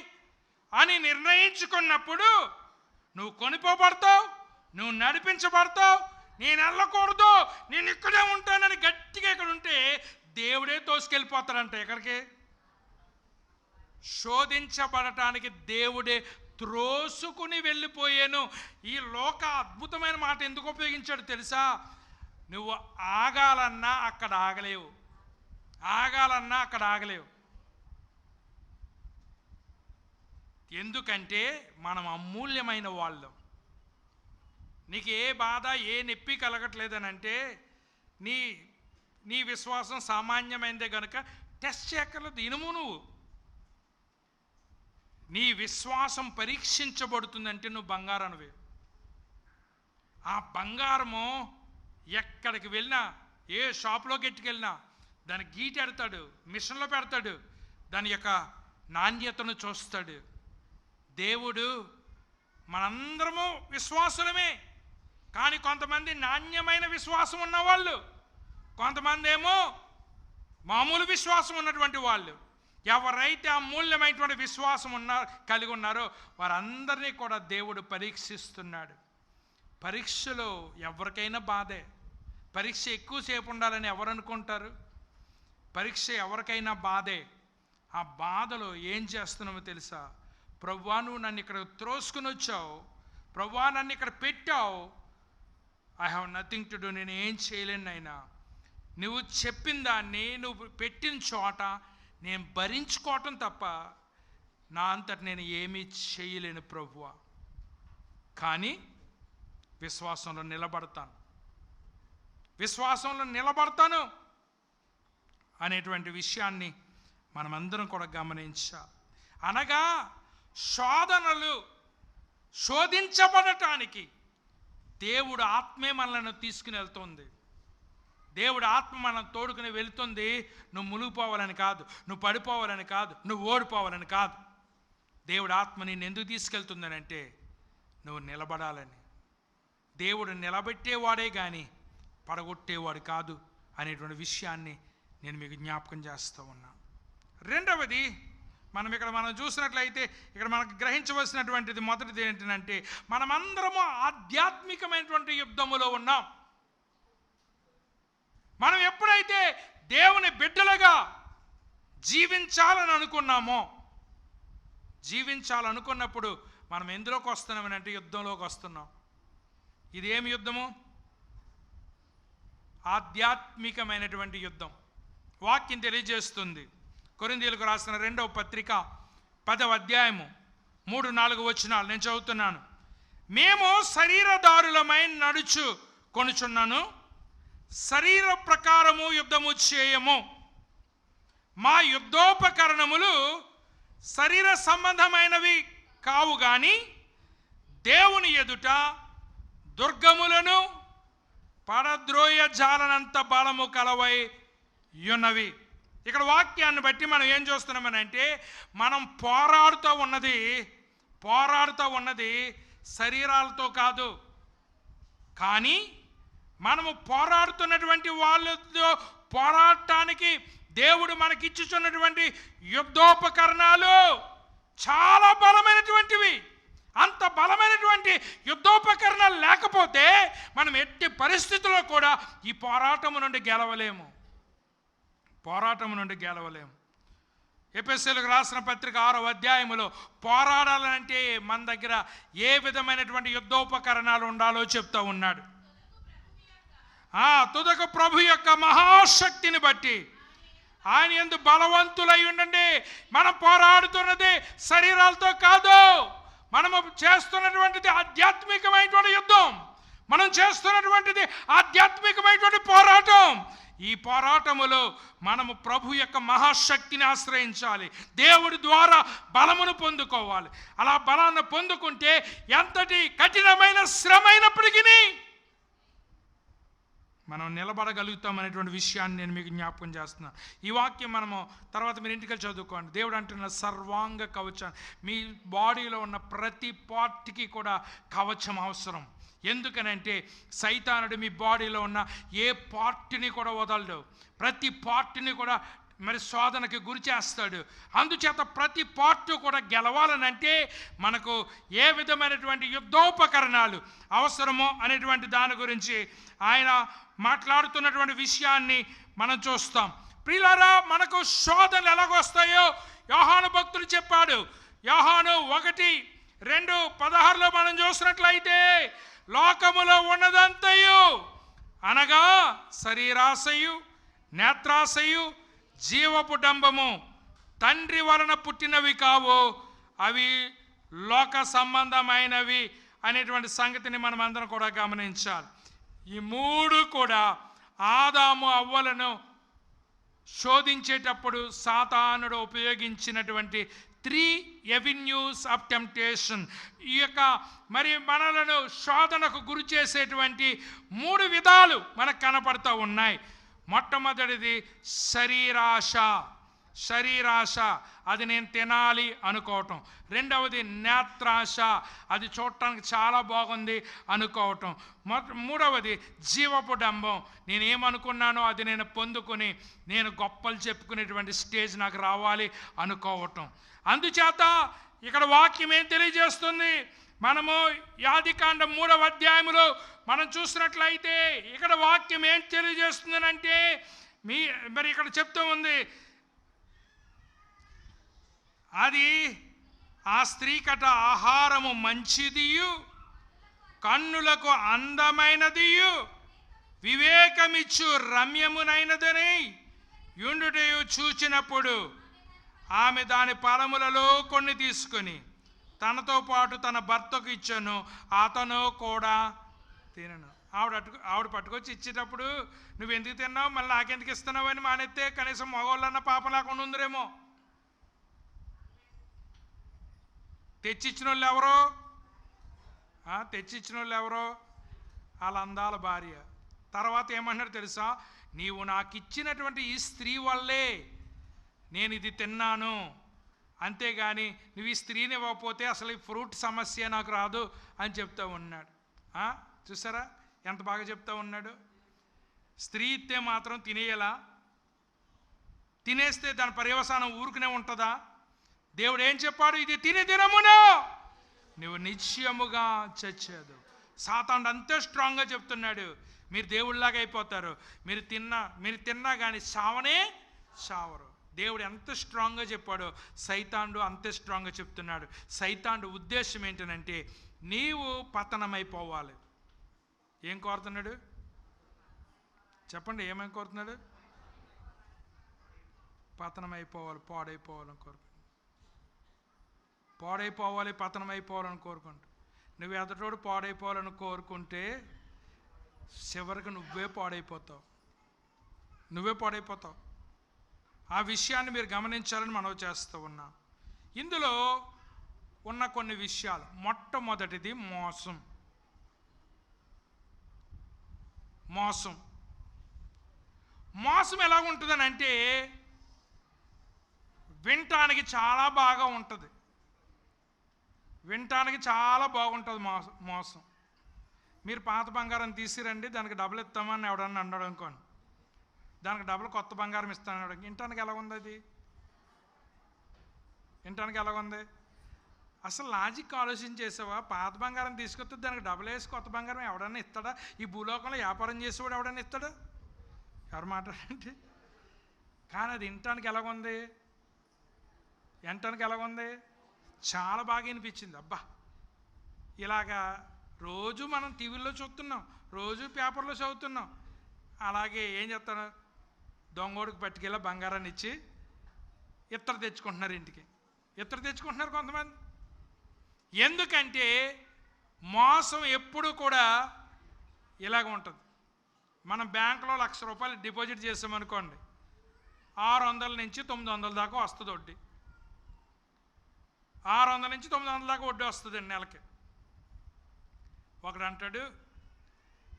అని నిర్ణయించుకున్నప్పుడు నువ్వు కొనిపోబడతావు, నువ్వు నడిపించబడతావు. నేను వెళ్ళకూడదు, నేను ఇక్కడే ఉంటానని గట్టిగా ఇక్కడ ఉంటే దేవుడే తోసుకెళ్ళిపోతాడంట. ఎక్కడికి? శోధించబడటానికి దేవుడే త్రోసుకుని వెళ్ళిపోయాను. ఈ లోక అద్భుతమైన మాట ఎందుకు ఉపయోగించాడు తెలుసా? నువ్వు ఆగాలన్నా అక్కడ ఆగలేవు, ఆగాలన్నా అక్కడ ఆగలేవు. ఎందుకంటే మనం అమూల్యమైన వాళ్ళం. నీకు ఏ బాధ ఏ నొప్పి కలగట్లేదనంటే నీ నీ విశ్వాసం సామాన్యమైనదే కనుక టెస్ట్ చేయక్కర్లేదు. ఇనుము నువ్వు నీ విశ్వాసం పరీక్షించబడుతుందంటే నువ్వు బంగారనివే. ఆ బంగారము ఎక్కడికి వెళ్ళినా, ఏ షాప్లోకి ఎట్టుకెళ్ళినా దాన్ని గీటెడతాడు, మిషన్లో పెడతాడు, దాని యొక్క నాణ్యతను చూస్తాడు. దేవుడు మనందరము విశ్వాసులమే, కానీ కొంతమంది నాణ్యమైన విశ్వాసం ఉన్నవాళ్ళు, కొంతమంది ఏమో మామూలు విశ్వాసం ఉన్నటువంటి వాళ్ళు. ఎవరైతే అమూల్యమైనటువంటి విశ్వాసం కలిగి ఉన్నారో వారందరినీ కూడా దేవుడు పరీక్షిస్తున్నాడు. పరీక్షలో ఎవరికైనా బాధే. పరీక్ష ఎక్కువసేపు ఉండాలని ఎవరు అనుకుంటారు? పరీక్ష ఎవరికైనా బాధే. ఆ బాధలో ఏం చేస్తున్నామో తెలుసా? ప్రభువా, నువ్వు నన్ను ఇక్కడ త్రోసుకుని వచ్చావు, ప్రభువా నన్ను ఇక్కడ పెట్టావు, I have nothing to do, నేను ఏం చేయలేను నాయనా. నువ్వు చెప్పిన దాన్ని, నువ్వు పెట్టిన చోట నేను భరించుకోవటం తప్ప నా అంతటి నేను ఏమీ చేయలేను ప్రభువా. కానీ విశ్వాసంలో నిలబడతాను అనేటువంటి విషయాన్ని మనమందరం కూడా గమనించాలి. అనగా శోధనలు శోధించబడటానికి దేవుడు ఆత్మే మనల్ని తీసుకుని వెళ్తుంది. దేవుడు ఆత్మ మనం తోడుకుని వెళ్తుంది. నువ్వు మునిగిపోవాలని కాదు, నువ్వు పడిపోవాలని కాదు, నువ్వు ఓడిపోవాలని కాదు. దేవుడు ఆత్మ నిన్ను ఎందుకు తీసుకెళ్తుందని అంటే నువ్వు నిలబడాలని. దేవుడు నిలబెట్టేవాడే కానీ పడగొట్టేవాడు కాదు అనేటువంటి విషయాన్ని నేను మీకు జ్ఞాపకం చేస్తూ ఉన్నాను. రెండవది, మనం చూసినట్లయితే ఇక్కడ మనకు గ్రహించవలసినటువంటిది మొదటిది ఏంటంటే మనమందరము ఆధ్యాత్మికమైనటువంటి యుద్ధములో ఉన్నాం. మనం ఎప్పుడైతే దేవుని బిడ్డలుగా జీవించాలనుకున్నప్పుడు మనం ఎందులోకి వస్తున్నామని అంటే యుద్ధంలోకి వస్తున్నాం. ఇది ఏమి యుద్ధము? ఆధ్యాత్మికమైనటువంటి యుద్ధం. వాక్యం తెలియజేస్తుంది. కొరింథీయులకు రాసిన 2వ పత్రిక 10వ అధ్యాయము 3-4 వచనాలు నేను చదువుతున్నాను. మేము శరీరదారులమై నడుచు కొనుచున్నాను, శరీర ప్రకారము యుద్ధము చేయము. మా యుద్ధోపకరణములు శరీర సంబంధమైనవి కావు గాని దేవుని ఎదుట దుర్గములను పడద్రోయ జాలనంత బలము కలవై ఉన్నవి. ఇక్కడ వాక్యాన్ని బట్టి మనం ఏం చూస్తున్నామని అంటే మనం పోరాడుతూ ఉన్నది శరీరాలతో కాదు, కానీ మనము పోరాడుతున్నటువంటి వాళ్ళతో పోరాడటానికి దేవుడు మనకిచ్చుచున్నటువంటి యుద్ధోపకరణాలు చాలా బలమైనటువంటివి. అంత బలమైనటువంటి యుద్ధోపకరణాలు లేకపోతే మనం ఎట్టి పరిస్థితుల్లో కూడా ఈ పోరాటము నుండి గెలవలేము. ఎఫెసీయులకు రాసిన పత్రిక 6వ అధ్యాయములో పోరాడాలంటే మన దగ్గర ఏ విధమైనటువంటి యుద్ధోపకరణాలు ఉండాలో చెప్తూ ఉన్నాడు. తుదకు ప్రభు యొక్క మహాశక్తిని బట్టి ఆయన యందు బలవంతులై ఉండండి. మనం పోరాడుతున్నది శరీరాలతో కాదు, మనము చేస్తున్నటువంటిది ఆధ్యాత్మికమైనటువంటి యుద్ధం, మనం చేస్తున్నటువంటిది ఆధ్యాత్మికమైనటువంటి పోరాటం. ఈ పోరాటములో మనము ప్రభు యొక్క మహాశక్తిని ఆశ్రయించాలి, దేవుడి ద్వారా బలమును పొందుకోవాలి. అలా బలాన్ని పొందుకుంటే ఎంతటి కఠినమైన శ్రమ అయినప్పటికీ మనం నిలబడగలుగుతాం అనేటువంటి విషయాన్ని నేను మీకు జ్ఞాపకం చేస్తున్నాను. ఈ వాక్యం మనము తర్వాత మీరు ఇంటికి చదువుకోండి. దేవుడు అంటున్న సర్వాంగ కవచం, మీ బాడీలో ఉన్న ప్రతి పార్ట్కి కూడా కవచం అవసరం. ఎందుకనంటే సైతానుడు మీ బాడీలో ఉన్న ఏ పార్ట్ని కూడా వదలడు, ప్రతి పార్ట్ని కూడా మరి శోధనకి గురి చేస్తాడు. అందుచేత ప్రతి పార్ట్ కూడా గెలవాలనంటే మనకు ఏ విధమైనటువంటి యుద్ధోపకరణాలు అవసరమో అనేటువంటి దాని గురించి ఆయన మాట్లాడుతున్నటువంటి విషయాన్ని మనం చూస్తాం. ప్రియులారా, మనకు శోధనలు ఎలాగొస్తాయో యోహాను భక్తుడు చెప్పాడు. యోహాను 1:2-16 మనం చూసినట్లయితే లోకములో ఉన్నదంతయు అనగా శరీరాశయు, నేత్రాశయు, జీవపు డంబము తండ్రి వలన పుట్టినవి కావు, అవి లోక సంబంధమైనవి అనేటువంటి సంగతిని మనం అందరం కూడా గమనించాలి. ఈ మూడు కూడా ఆదాము అవ్వలను శోధించేటప్పుడు సాతానుడు ఉపయోగించినటువంటి 3 ఎవెన్యూస్ ఆఫ్ టెంప్టేషన్. ఈ యొక్క మరి మనలను శోధనకు గురి చేసేటువంటి 3 విధాలు మనకు కనపడుతూ ఉన్నాయి. మొట్టమొదటిది శరీరాశ. అది నేను తినాలి అనుకోవటం. రెండవది నేత్రాశ, అది చూడటానికి చాలా బాగుంది అనుకోవటం. మూడవది జీవపు డంబం, నేనేమనుకున్నానో అది నేను పొందుకొని నేను గొప్పలు చెప్పుకునేటువంటి స్టేజ్ నాకు రావాలి అనుకోవటం. అందుచేత ఇక్కడ వాక్యం ఏం తెలియజేస్తుంది? మనము ఆదికాండం 3వ అధ్యాయములో మనం చూసినట్లయితే ఇక్కడ వాక్యం ఏం తెలియజేస్తుందనంటే మరి ఇక్కడ చెప్తూ ఉంది, అది ఆ స్త్రీకట ఆహారము మంచిదియు కన్నులకు అందమైనదియు వివేకమిచ్చు రమ్యమునైనదని యుండుటయు చూచినప్పుడు ఆమె దాని ఫలములలో కొన్ని తీసుకొని తనతో పాటు తన భర్తకు ఇచ్చాను, అతను కూడా తినను. ఆవిడ పట్టుకొచ్చి ఇచ్చేటప్పుడు నువ్వు ఎందుకు తిన్నావు, మళ్ళీ నాకెందుకు ఇస్తున్నావు అని మానేస్తే కనీసం మగవాళ్ళన్న పాపం లేకుండా ఉందిరేమో. తెచ్చిచ్చిన వాళ్ళు ఎవరో వాళ్ళ అందాల భార్య. తర్వాత ఏమన్నాడు తెలుసా? నీవు నాకు ఇచ్చినటువంటి ఈ స్త్రీ వల్లే నేను ఇది తిన్నాను, అంతేగాని నువ్వు ఈ స్త్రీని ఇవ్వకపోతే అసలు ఈ ఫ్రూట్ సమస్య నాకు రాదు అని చెప్తూ ఉన్నాడు. చూసారా ఎంత బాగా చెప్తూ ఉన్నాడు? స్త్రీ ఇస్తే మాత్రం తినేయాలా? తినేస్తే దాని పర్యవసానం ఊరుకునే ఉంటుందా? దేవుడు ఏం చెప్పాడు? ఇది తిని దినమున నువ్వు నిశ్చయముగా చచ్చేదు. సాతానుడు అంతే స్ట్రాంగ్గా చెప్తున్నాడు, మీరు దేవుళ్ళలాగా అయిపోతారు, మీరు తిన్నా కానీ చావరు. దేవుడు ఎంత స్ట్రాంగ్గా చెప్పాడో సైతానుడు అంతే స్ట్రాంగ్గా చెప్తున్నాడు. సైతానుడు ఉద్దేశం ఏంటనంటే నీవు పతనమైపోవాలి. ఏం కోరుతున్నాడు చెప్పండి? ఏమేం కోరుతున్నాడు? పతనమైపోవాలి, పాడైపోవాలని పతనమైపోవాలని కోరుకుంటూ నువ్వు ఎదుటోడు పాడైపోవాలని కోరుకుంటే చివరికి నువ్వే పాడైపోతావు. ఆ విషయాన్ని మీరు గమనించాలని మనం చేస్తూ ఉన్నాం. ఇందులో ఉన్న కొన్ని విషయాలు, మొట్టమొదటిది మోసం ఎలా ఉంటుందని అంటే వినటానికి చాలా బాగుంటుంది మోసం. మీరు పాత బంగారం తీసిరండి, దానికి డబ్బులు ఇస్తామని ఎవడన్నా అన్నాడు అనుకోండి, దానికి డబ్బులు కొత్త బంగారం ఇస్తాను. వినటానికి ఎలాగుంది? అసలు లాజిక్ ఆలోచించేసావా? పాత బంగారం తీసుకొస్తే దానికి డబ్బులు వేసి కొత్త బంగారం ఎవడన్నా ఇస్తాడా? ఈ భూలోకంలో వ్యాపారం చేసేవాడు ఎవడన్నా ఇస్తాడా? ఎవరు మాట్లాడండి? కానీ అది వినటానికి ఎలాగుంది? చాలా బాగా అనిపించింది. అబ్బా, ఇలాగా రోజు మనం టీవీల్లో చూస్తున్నాం, రోజు పేపర్లో చదువుతున్నాం. అలాగే ఏం చేస్తాను, దొంగోడికి పట్టుకెళ్ళి బంగారాన్ని ఇచ్చి ఇత్తడి తెచ్చుకుంటున్నారు, ఇంటికి ఇత్తడి తెచ్చుకుంటున్నారు కొంతమంది. ఎందుకంటే మోసం ఎప్పుడు కూడా ఇలాగ ఉంటుంది. మనం బ్యాంకులో 1,00,000 రూపాయలు డిపాజిట్ చేసామనుకోండి, 600 నుంచి 900 దాకా వస్తుంది వడ్డీ. 600 నుంచి 900 దాకా వడ్డీ వస్తుందండి నెలకి. ఒకడు అంటాడు,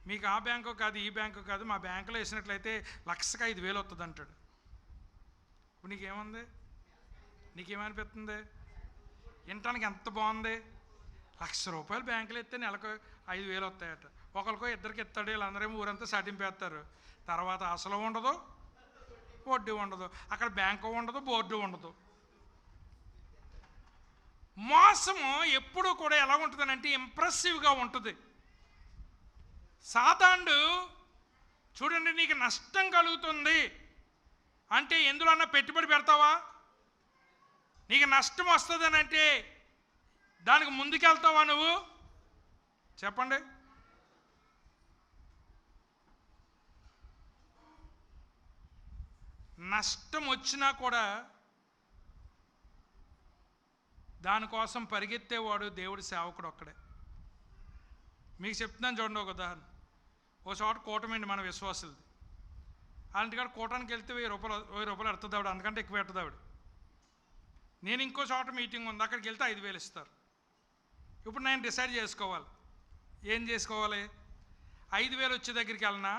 మీకు ఆ బ్యాంకు కాదు ఈ బ్యాంకు కాదు, మా బ్యాంకులో వేసినట్లయితే 1,05,000 వస్తుంది అంటాడు. ఇప్పుడు నీకేమనిపిస్తుంది? వినటానికి ఎంత బాగుంది. 1,00,000 రూపాయలు బ్యాంకులో ఇస్తే నెలకు 5,000 వస్తాయట. ఒకరికో ఇద్దరికి ఇస్తాడు, వీళ్ళందరేమో ఊరంతా సాటింపేస్తారు. తర్వాత అసలు ఉండదు, వడ్డీ ఉండదు, అక్కడ బ్యాంకు ఉండదు, బోర్డు ఉండదు. మోసము ఎప్పుడూ కూడా ఎలా ఉంటుందనంటే ఇంప్రెసివ్గా ఉంటుంది. సాతానుడు చూడండి, నీకు నష్టం కలుగుతుంది అంటే ఎందులో అన్నా పెట్టుబడి పెడతావా? నీకు నష్టం వస్తుందని అంటే దానికి ముందుకెళ్తావా నువ్వు? చెప్పండి. నష్టం వచ్చినా కూడా దానికోసం పరిగెత్తేవాడు దేవుడి సేవకుడు ఒక్కడే. మీకు చెప్తున్నాను చూడండి ఒక ఉదాహరణ. ఓ చోట కూటమండి మన విశ్వాసులది. అలాంటికాడ కూటానికి వెళ్తే 1000 రూపాయలు ఎడుతుంది ఆవిడ, అందుకంటే ఎక్కువ పెట్టదు ఆవిడ. నేను ఇంకో చోట మీటింగ్ ఉంది, అక్కడికి వెళ్తే 5000 ఇస్తారు. ఇప్పుడు నేను డిసైడ్ చేసుకోవాలి, ఏం చేసుకోవాలి? 5000 వచ్చే దగ్గరికి వెళ్ళనా,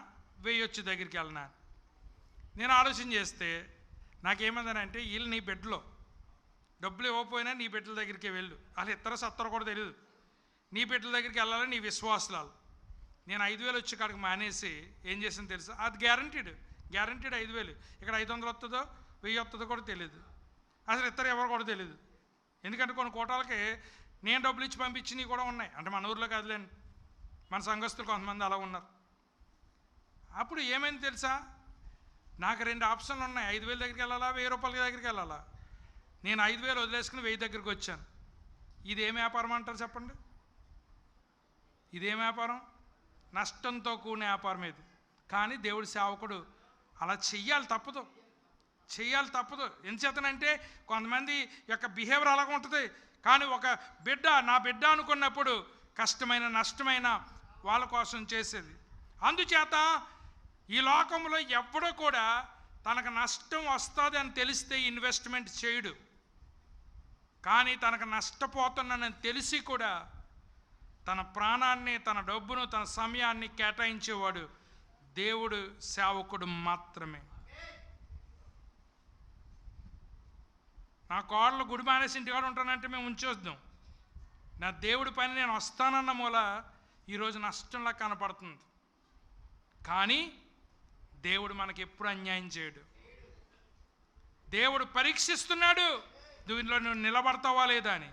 1000 వచ్చే దగ్గరికి వెళ్ళనా? నేను ఆలోచన చేస్తే నాకేమందనంటే, వీళ్ళు నీ బిడ్డలో డబ్బులు ఇవ్వకపోయినా నీ బిడ్డల దగ్గరికి వెళ్ళు, వాళ్ళు ఇతర సత్తరు కూడా తెలియదు, నీ బిడ్డల దగ్గరికి వెళ్ళాలని నీ విశ్వాసాలు. నేను 5000 వచ్చే కాడికి మానేసి ఏం చేసింది తెలుసా? అది గ్యారంటీడ్ 5000. ఇక్కడ 500 వస్తుందో 1000 వస్తుందో కూడా తెలియదు, అసలు ఇతర ఎవరు కూడా తెలియదు. ఎందుకంటే కొన్ని కోటాలకి నేను డబ్బులు ఇచ్చి పంపించినవి కూడా ఉన్నాయి. అంటే మన ఊర్లో కాదులేండి, మన సంఘస్థులు కొంతమంది అలా ఉన్నారు. అప్పుడు ఏమైంది తెలుసా? నాకు 2 ఆప్షన్లు ఉన్నాయి, 5000 దగ్గరికి వెళ్ళాలా, 1000 రూపాయల దగ్గరికి వెళ్ళాలా. నేను 5000 వదిలేసుకుని 1000 దగ్గరికి వచ్చాను. ఇదేం వ్యాపారం అంటారు చెప్పండి? ఇదేం వ్యాపారం? నష్టంతో కూడిన వ్యాపారం ఇది. కానీ దేవుడి సేవకుడు అలా చెయ్యాలి తప్పదు. ఎంచేతనంటే కొంతమంది యొక్క బిహేవియర్ అలాగ ఉంటుంది. కానీ ఒక బిడ్డ నా బిడ్డ అనుకున్నప్పుడు కష్టమైన నష్టమైన వాళ్ళ కోసం చేసేది. అందుచేత ఈ లోకంలో ఎవ్వడూ కూడా తనకు నష్టం వస్తుంది అని తెలిస్తే ఇన్వెస్ట్మెంట్ చేయడు. కానీ తనకు నష్టపోతున్నానని తెలిసి కూడా తన ప్రాణాన్ని, తన డబ్బును, తన సమయాన్ని కేటాయించేవాడు దేవుడు సేవకుడు మాత్రమే. నా కోడలు గుడి మానేసి ఇంటికాడ ఉంటానంటే మేము ఉంచొద్దాం. నా దేవుడి పైన నేను వస్తానన్న మూల ఈరోజు నష్టంలా కనపడుతుంది. కానీ దేవుడు మనకి ఎప్పుడు అన్యాయం చేయడు. దేవుడు పరీక్షిస్తున్నాడు, దీనిలో నువ్వు నిలబడతావా లేదా అని.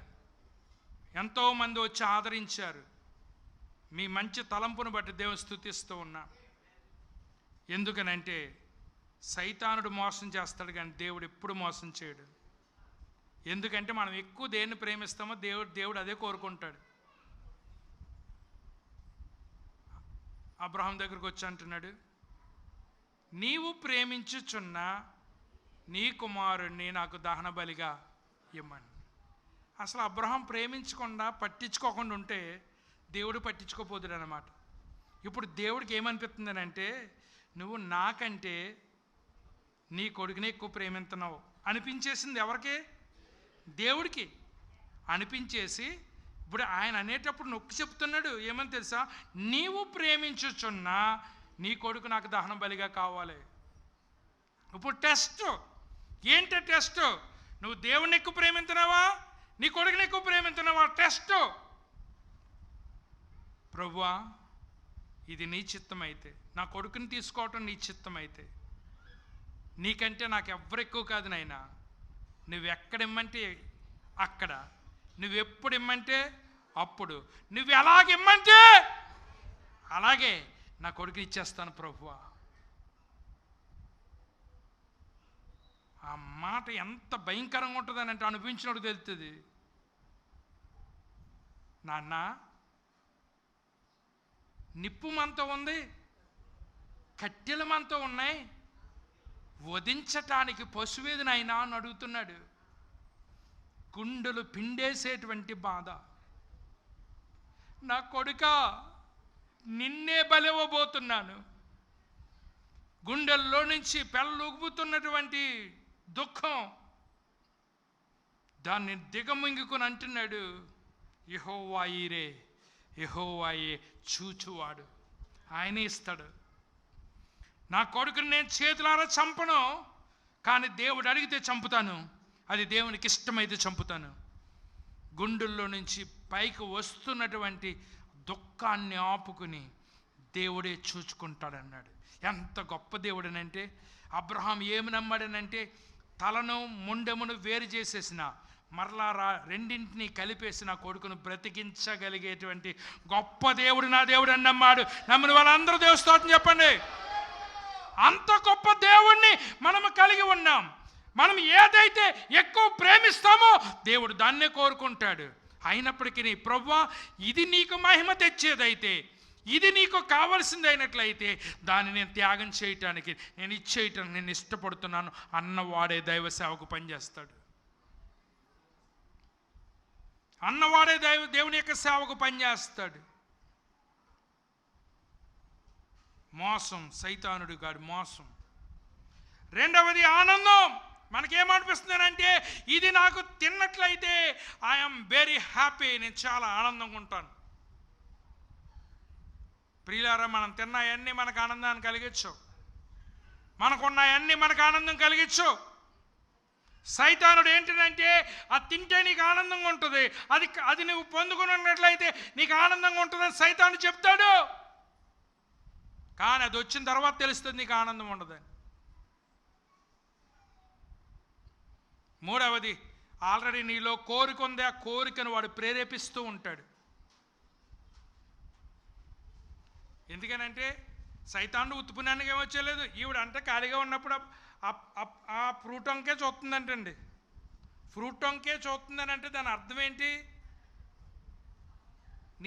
ఎంతోమంది వచ్చి ఆదరించారు. మీ మంచి తలంపును బట్టి దేవుని స్తుతిస్తూ ఉన్నా. ఎందుకనంటే సైతానుడు మోసం చేస్తాడు కానీ దేవుడు ఎప్పుడు మోసం చేయడు. ఎందుకంటే మనం ఎక్కువ దేన్ని ప్రేమిస్తామో దేవుడు అదే కోరుకుంటాడు. అబ్రహాం దగ్గరకు వచ్చి అంటున్నాడు, నీవు ప్రేమించుచున్న నీ కుమారుణ్ణి నాకు దహన బలిగా ఇమ్మని. అసలు అబ్రహాం ప్రేమించకుండా పట్టించుకోకుండా ఉంటే దేవుడు పట్టించుకోపోదుడు అన్నమాట. ఇప్పుడు దేవుడికి ఏమనిపిస్తుంది అంటే, నువ్వు నాకంటే నీ కొడుకునే ఎక్కువ ప్రేమిస్తున్నావు అనిపించేసింది. ఎవరికి? దేవుడికి అనిపించేసి ఇప్పుడు ఆయన అనేటప్పుడు నొక్కి చెప్తున్నాడు ఏమని తెలుసా? నీవు ప్రేమించుచున్నా నీ కొడుకు నాకు దహన బలిగా కావాలి. ఇప్పుడు టెస్ట్ ఏంటి? టెస్ట్ నువ్వు దేవుడిని ఎక్కువ ప్రేమిస్తున్నావా, నీ కొడుకుని ఎక్కువ ప్రేమిస్తున్నావా? టెస్ట్. ప్రభువా, ఇది నీ చిత్తం అయితే, నా కొడుకుని తీసుకోవటం నీ చిత్తం అయితే, నీకంటే నాకు ఎవ్వరు ఎక్కువ కాదు నాయనా. నువ్వు ఎక్కడిమ్మంటే అక్కడ, నువ్వెప్పుడు ఇమ్మంటే అప్పుడు, నువ్వు ఎలాగిమ్మంటే అలాగే నా కొడుకుని ఇచ్చేస్తాను ప్రభువా. ఆ మాట ఎంత భయంకరంగా ఉంటుందని అంటే అనిపించినట్టు తెలుస్తుంది. నాన్న, నిప్పు మనతో ఉంది, కట్టెలు మనతో ఉన్నాయి, వధించటానికి పశువేది నాయనా అని అడుగుతున్నాడు. గుండెలు పిండేసేటువంటి బాధ. నా కొడుకా, నిన్నే బలివ్వబోతున్నాను. గుండెల్లో నుంచి పెళ్ళుగుతున్నటువంటి దుఃఖం దాన్ని దిగమింగుకుని అంటున్నాడు, యెహోవాయీరే, యెహోవాయే చూచువాడు, ఆయనే ఇస్తాడు. నా కొడుకుని నేను చేతులారా చంపను, కానీ దేవుడు అడిగితే చంపుతాను, అది దేవునికి ఇష్టమైతే చంపుతాను. గుండెల్లో నుంచి పైకి వస్తున్నటువంటి దుఃఖాన్ని ఆపుకుని దేవుడే చూచుకుంటాడన్నాడు. ఎంత గొప్ప దేవుడనంటే, అబ్రహాం ఏమి నమ్మాడనంటే, తలను ముండెమును వేరు చేసేసిన మరలా రెండింటినీ కలిపేసిన కొడుకును బ్రతికించగలిగేటువంటి గొప్ప దేవుడు నా దేవుడు అని నమ్మాడు. నమ్మిన వాళ్ళందరూ దేవుని స్తోత్రం చెప్పండి. అంత గొప్ప దేవుణ్ణి మనము కలిగి ఉన్నాం. మనం ఏదైతే ఎక్కువ ప్రేమిస్తామో దేవుడు దాన్నే కోరుకుంటాడు. అయినప్పటికీ ప్రభువా, ఇది నీకు మహిమ తెచ్చేదైతే, ఇది నీకు కావలసింది అయినట్లయితే దాన్ని నేను త్యాగం చేయటానికి, నేను ఇచ్చేయటానికి నేను ఇష్టపడుతున్నాను అన్నవాడే దైవ సేవకు పనిచేస్తాడు. అన్నవాడే దేవుని యొక్క సేవకు పనిచేస్తాడు. మోసం, సైతానుడు గాడు మోసం. రెండవది ఆనందం. మనకేమనిపిస్తుందంటే ఇది నాకు తిన్నట్లయితే ఐఎమ్ వెరీ హ్యాపీ, నేను చాలా ఆనందంగా ఉంటాను. ప్రియులారా, మనం తిన్నాయన్నీ మనకు ఆనందాన్ని కలిగించు, మనకున్నాయన్నీ మనకు ఆనందం కలిగించు. సైతానుడు ఏంటంటే అది తింటే నీకు ఆనందంగా ఉంటుంది, అది నువ్వు పొందుకుని ఉన్నట్లయితే నీకు ఆనందంగా ఉంటుందని సైతానుడు చెప్తాడు. కానీ అది వచ్చిన తర్వాత తెలుస్తుంది నీకు ఆనందం ఉండదని. మూడవది, ఆల్రెడీ నీలో కోరిక ఉంది, ఆ కోరికను వాడు ప్రేరేపిస్తూ ఉంటాడు. ఎందుకనంటే సైతానుడు ఉత్పుణ్యానికి ఏమొచ్చేయలేదు. ఈవిడంటే ఖాళీగా ఉన్నప్పుడు ఆ ఫ్రూట్ వంకే చూస్తుందంటండి. ఫ్రూట్ వంకే చూస్తుందని అంటే దాని అర్థం ఏంటి?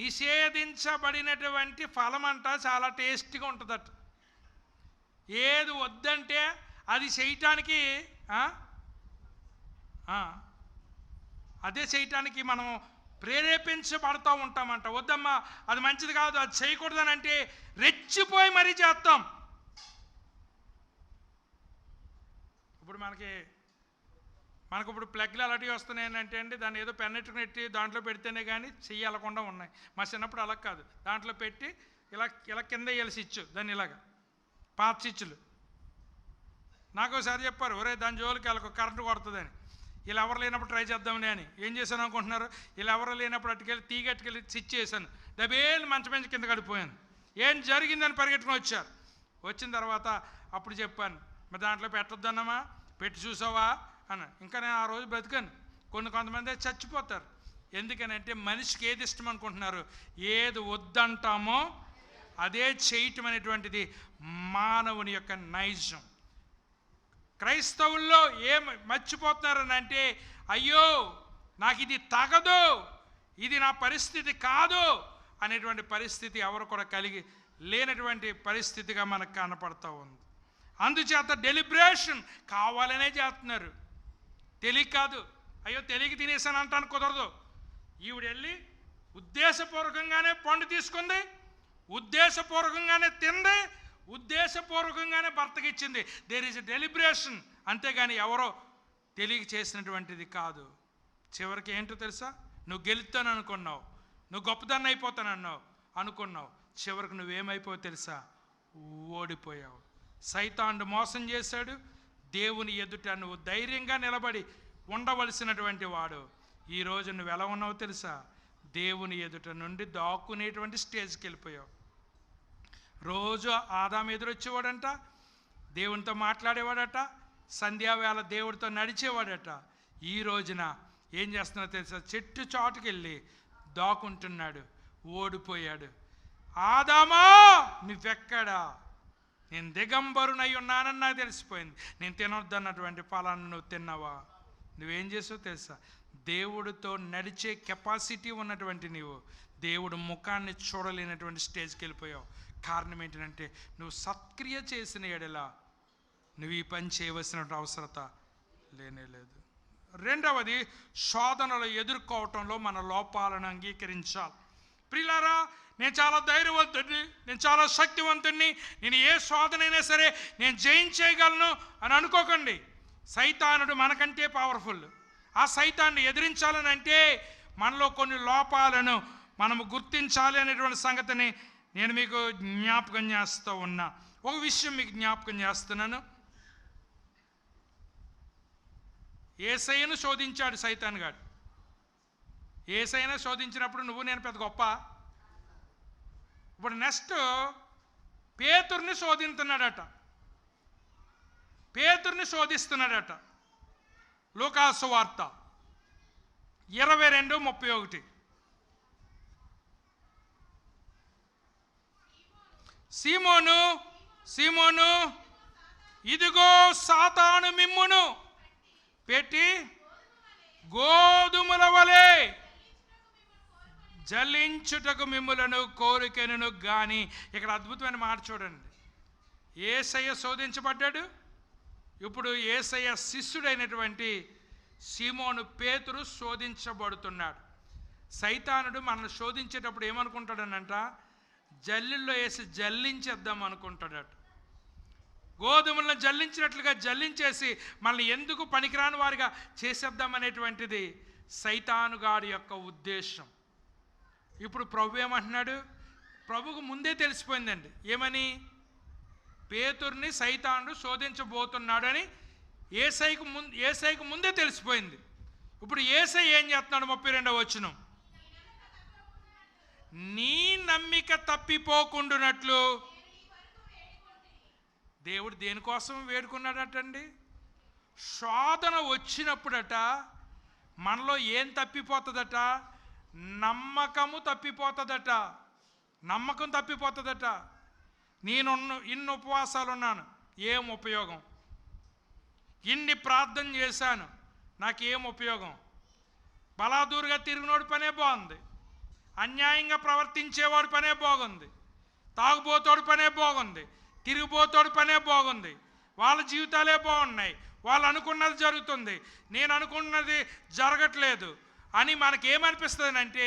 నిషేధించబడినటువంటి ఫలం అంట చాలా టేస్టీగా ఉంటుందట. ఏది వద్దంటే అది చేయటానికి అదే చేయటానికి మనం ప్రేరేపించబడతా ఉంటామంట. వద్దమ్మా అది మంచిది కాదు, అది చేయకూడదని అంటే రెచ్చిపోయి మరీ చేస్తాం. ఇప్పుడు మనకు ప్లగ్లు అలాంటివి వస్తున్నాయి అంటే అండి, దాన్ని ఏదో పెన్నెట్టుకుని ఎట్టి దాంట్లో పెడితేనే కానీ చెయ్యాలకుండా ఉన్నాయి. మా చిన్నప్పుడు అలా కాదు, దాంట్లో పెట్టి ఇలా కింద వేయాలి స్విచ్, దాన్ని ఇలాగా పాత స్విచ్లు. నాకు ఒకసారి చెప్పారు, ఒరే దాని జోలికి వాళ్ళకు కరెంటు కొడుతుందని. ఇలా ఎవరు లేనప్పుడు ట్రై చేద్దామని అని ఏం చేశాను అనుకుంటున్నారు? ఇలా ఎవరు లేనప్పుడు అట్టుకెళ్ళి తీగట్టుకెళ్ళి స్విచ్ చేశాను, డబేలు మంచి కింద గడిపోయాను. ఏం జరిగిందని పరిగెట్టుకుని వచ్చారు. వచ్చిన తర్వాత అప్పుడు చెప్పాను, మరి దాంట్లో పెట్టొద్దన్నమా, పెట్టి చూసావా అన్న. ఇంకా నేను ఆ రోజు బ్రతికాను. కొంతమంది చచ్చిపోతారు. ఎందుకనంటే మనిషికి ఏది ఇష్టం అనుకుంటున్నారు? ఏది వద్దంటామో అదే చేయటం అనేటువంటిది మానవుని యొక్క నైజం. క్రైస్తవుల్లో ఏం మర్చిపోతున్నారని అంటే, అయ్యో నాకు ఇది తగదు, ఇది నా పరిస్థితి కాదు అనేటువంటి పరిస్థితి ఎవరు కూడా కలిగి లేనటువంటి పరిస్థితిగా మనకు కనపడుతూ ఉంది. అందుచేత డెలిబ్రేషన్ కావాలనే చేస్తున్నారు, తెలియక కాదు. అయ్యో తెలియక తినేసాను అంటాను కుదరదు. ఈవిడ వెళ్ళి ఉద్దేశపూర్వకంగానే పండు తీసుకుంది, ఉద్దేశపూర్వకంగానే తింది, ఉద్దేశపూర్వకంగానే భర్తకి ఇచ్చింది. దేర్ ఈజ్ ఎ డెలిబ్రేషన్, అంతేగాని ఎవరో తెలియక చేసినటువంటిది కాదు. చివరికి ఏంటో తెలుసా? నువ్వు గెలుస్తాను అనుకున్నావు, నువ్వు గొప్పదాన్ని అయిపోతానన్నావు అనుకున్నావు, చివరికి నువ్వేమైపోయావు తెలుసా? ఓడిపోయావు. సైతానుడు మోసం చేశాడు. దేవుని ఎదుట నువ్వు ధైర్యంగా నిలబడి ఉండవలసినటువంటి వాడు. ఈరోజు నువ్వు ఎలా ఉన్నావో తెలుసా? దేవుని ఎదుట నుండి దాక్కునేటువంటి స్టేజ్కి వెళ్ళిపోయావు. రోజు ఆదాము ఎదురొచ్చేవాడంట, దేవునితో మాట్లాడేవాడట, సంధ్యావేళ దేవుడితో నడిచేవాడట. ఈ రోజున ఏం చేస్తున్నాడో తెలుసా? చెట్టు చాటుకు వెళ్ళి దాక్కుంటున్నాడు, ఓడిపోయాడు. ఆదామా నువ్వెక్కడా? నేను దిగంబరునై ఉన్నానని నాకు తెలిసిపోయింది. నేను తినొద్దన్నటువంటి ఫలాన్ని నువ్వు తిన్నావా? నువ్వేం చేసావు తెలుసా? దేవుడితో నడిచే కెపాసిటీ ఉన్నటువంటి నీవు దేవుడు ముఖాన్ని చూడలేనటువంటి స్టేజ్కి వెళ్ళిపోయావు. కారణం ఏంటంటే నువ్వు సత్క్రియ చేసిన ఎడల నువ్వు ఈ పని చేయవలసిన అవసరత లేనేలేదు. రెండవది, శోధనలు ఎదుర్కోవటంలో మన లోపాలను అంగీకరించాలి. ప్రియులారా, నేను చాలా ధైర్యవంతుడిని, నేను చాలా శక్తివంతుడిని, నేను ఏ శోధనైనా సరే నేను జయించేయగలను అని అనుకోకండి. సైతానుడు మనకంటే పవర్ఫుల్. ఆ సైతాన్ని ఎదిరించాలని అంటే మనలో కొన్ని లోపాలను మనము గుర్తించాలి అనేటువంటి సంగతిని నేను మీకు జ్ఞాపకం చేస్తూ ఉన్నా. ఒక విషయం మీకు జ్ఞాపకం చేస్తున్నాను. యేసయ్యను శోధించాడు సైతాన్ గాడు. యేసయ్యను శోధించినప్పుడు నువ్వు నేను పెద్ద గొప్ప. ఇప్పుడు నెక్స్ట్ పేతుర్ని శోధిస్తున్నాడట. పేతుర్ని శోధిస్తున్నాడట. లూకాసు వార్త 22:31. సీమోను, సీమోను, ఇదిగో సాతాను మిమ్మును పెట్టి గోధుమల వలె జల్లించుటకు మిమ్ములను కోరికెను గాని. ఇక్కడ అద్భుతమైన మాట చూడండి. యేసయ్య శోధించబడ్డాడు. ఇప్పుడు యేసయ్య శిష్యుడైనటువంటి సీమోను పేతురు శోధించబడుతున్నాడు. సైతానుడు మనల్ని శోధించేటప్పుడు ఏమనుకుంటాడనంట, జల్లిల్లో వేసి జల్లించేద్దాం అనుకుంటాడట. గోధుమలను జల్లించినట్లుగా జల్లించేసి మనల్ని ఎందుకు పనికిరాని వారిగా చేసేద్దామనేటువంటిది సైతానుగాడి యొక్క ఉద్దేశం. ఇప్పుడు ప్రభు ఏమంటున్నాడు? ప్రభుకు ముందే తెలిసిపోయిందండి. ఏమని? పేతుర్ని సైతానుడు శోధించబోతున్నాడని యేసయ్యకు ముందే తెలిసిపోయింది. ఇప్పుడు యేసయ్య ఏం చేస్తున్నాడు? 32వ వచనం, నీ నమ్మిక తప్పిపోకుండునట్లు. దేవుడు దేనికోసం వేడుకున్నాడటండి? శోధన వచ్చినప్పుడట మనలో ఏం తప్పిపోతుందట? నమ్మకము తప్పిపోతుందట. నమ్మకం తప్పిపోతుందట. నేను ఇన్ని ఉపవాసాలు ఉన్నాను, ఏం ఉపయోగం? ఇన్ని ప్రార్థన చేశాను, నాకేం ఉపయోగం? బలాదూరుగా తిరిగినోడి పనే బాగుంది, అన్యాయంగా ప్రవర్తించేవాడి పనే బాగుంది, తాగుబోతోడి పనే బాగుంది, తిరిగిపోతోడి పనే బాగుంది, వాళ్ళ జీవితాలే బాగున్నాయి, వాళ్ళు అనుకున్నది జరుగుతుంది, నేను అనుకున్నది జరగట్లేదు అని మనకేమనిపిస్తుంది అంటే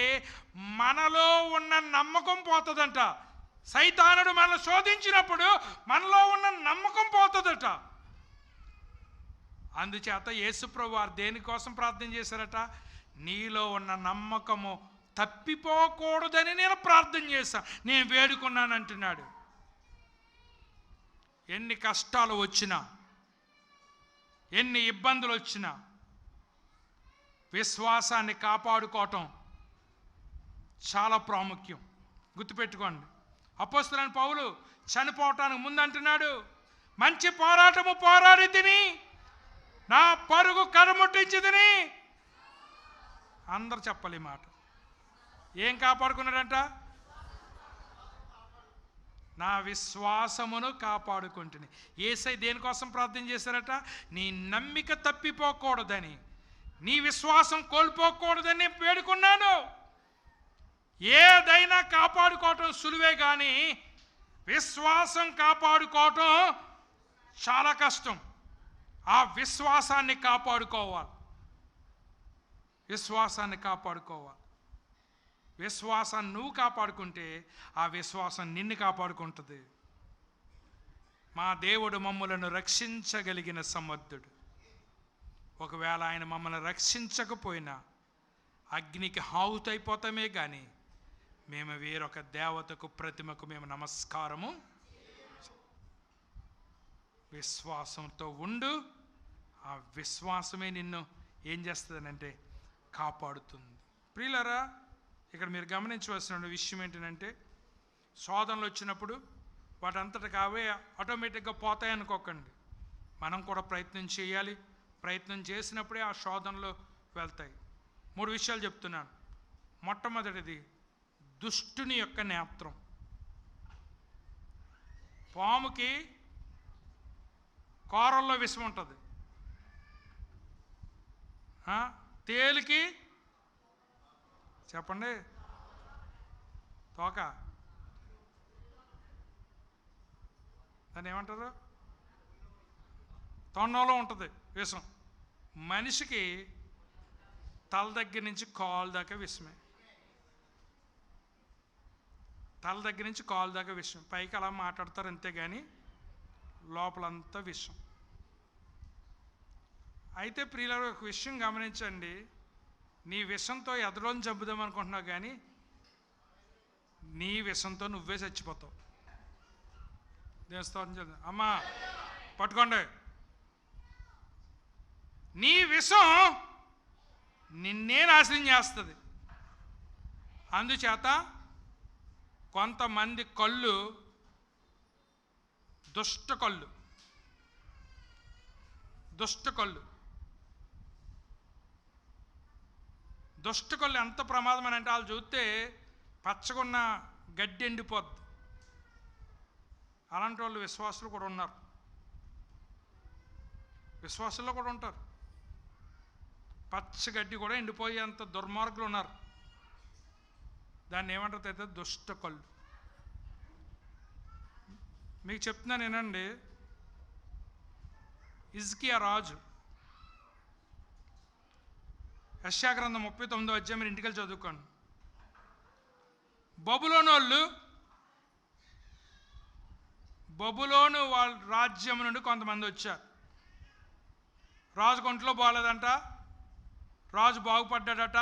మనలో ఉన్న నమ్మకం పోతుందంట. సైతానుడు మనల్ని శోధించినప్పుడు మనలో ఉన్న నమ్మకం పోతుందట. అందుచేత యేసుప్రభు వారు దేనికోసం ప్రార్థన చేశారట? నీలో ఉన్న నమ్మకము తప్పిపోకూడదని నేను ప్రార్థన చేశాను, నేను వేడుకున్నాను అంటున్నాడు. ఎన్ని కష్టాలు వచ్చినా, ఎన్ని ఇబ్బందులు వచ్చినా విశ్వాసాన్ని కాపాడుకోవటం చాలా ప్రాముఖ్యం. గుర్తుపెట్టుకోండి. అపోస్తలుడైన పౌలు చనిపోవటానికి ముందు అంటున్నాడు, మంచి పోరాటము పోరాడి తిని నా పరుగు కడముట్టించి తిని. అందరు చెప్పాలి ఈ మాట. ఏం కాపాడుకున్నాడంట? నా విశ్వాసమును కాపాడుకుంటుని. యేసయ్య దేనికోసం ప్రార్థన చేశారట? నీ నమ్మిక తప్పిపోకూడదని, నీ విశ్వాసం కోల్పోకూడదని వేడుకున్నాను. ఏదైనా కాపాడుకోవటం సులువే కానీ విశ్వాసం కాపాడుకోవటం చాలా కష్టం. ఆ విశ్వాసాన్ని కాపాడుకోవాలి. విశ్వాసాన్ని కాపాడుకోవాలి. విశ్వాసాన్ని నువ్వు కాపాడుకుంటే ఆ విశ్వాసం నిన్ను కాపాడుకుంటుంది. మా దేవుడు మమ్మలను రక్షించగలిగిన సమర్థుడు. ఒకవేళ ఆయన మమ్మల్ని రక్షించకపోయినా అగ్నికి హావుతైపోతామే కానీ మేము వేరొక దేవతకు ప్రతిమకు మేము నమస్కారము. విశ్వాసంతో ఉండు. ఆ విశ్వాసమే నిన్ను ఏం చేస్తుందనంటే కాపాడుతుంది. ప్రియులారా, ఇక్కడ మీరు గమనించవలసిన విషయం ఏంటంటే శోధనలు వచ్చినప్పుడు వాటంతటికి అవే ఆటోమేటిక్గా పోతాయనుకోకండి. మనం కూడా ప్రయత్నం చేయాలి. ప్రయత్నం చేసినప్పుడే ఆ శోధనలు వెళ్తాయి. 3 విషయాలు చెప్తున్నాను. మొట్టమొదటిది దుష్టుని యొక్క నేత్రం. పాముకి కూరల్లో విషం ఉంటుంది, తేలికి చెప్పండి తోక, దాన్ని ఏమంటారు? తొండంలో ఉంటుంది విషం. మనిషికి తల దగ్గర నుంచి కాలు దాకా విషమే. తల దగ్గర నుంచి కాలు దాకా విషం. పైకి అలా మాట్లాడతారు అంతేగాని లోపలంతా విషం. అయితే ప్రియులారా, ఒక విషయం గమనించండి. నీ విషంతో ఎదలోని చంపుదాం అనుకుంటున్నావు కానీ నీ విషంతో నువ్వే చచ్చిపోతావు. దేవస్థానం చదువు అమ్మా పట్టుకోండి. నీ విషం నిన్నే నాశనం చేస్తుంది. అందుచేత కొంతమంది కళ్ళు దుష్ట కళ్ళు ఎంత ప్రమాదం అని అంటే వాళ్ళు చూస్తే పచ్చగున్న గడ్డి ఎండిపోద్ది. అలాంటి వాళ్ళు విశ్వాసులు కూడా ఉన్నారు. విశ్వాసుల్లో కూడా ఉంటారు. పచ్చగడ్డి కూడా ఎండిపోయేంత దుర్మార్గులు ఉన్నారు. దాన్ని ఏమంటారు అయితే దుష్ట కళ్ళు. మీకు చెప్తున్నాను ఏనండి, హిజ్కియా రాజు యెషయా గ్రంథం 39వ అధ్యాయం మీరు ఇంటికి చదువుకోండి. బబులోను వాళ్ళ రాజ్యం నుండి కొంతమంది వచ్చారు. రాజు కొంట్లో బాగలేదంట, రాజు బాగుపడ్డాడట.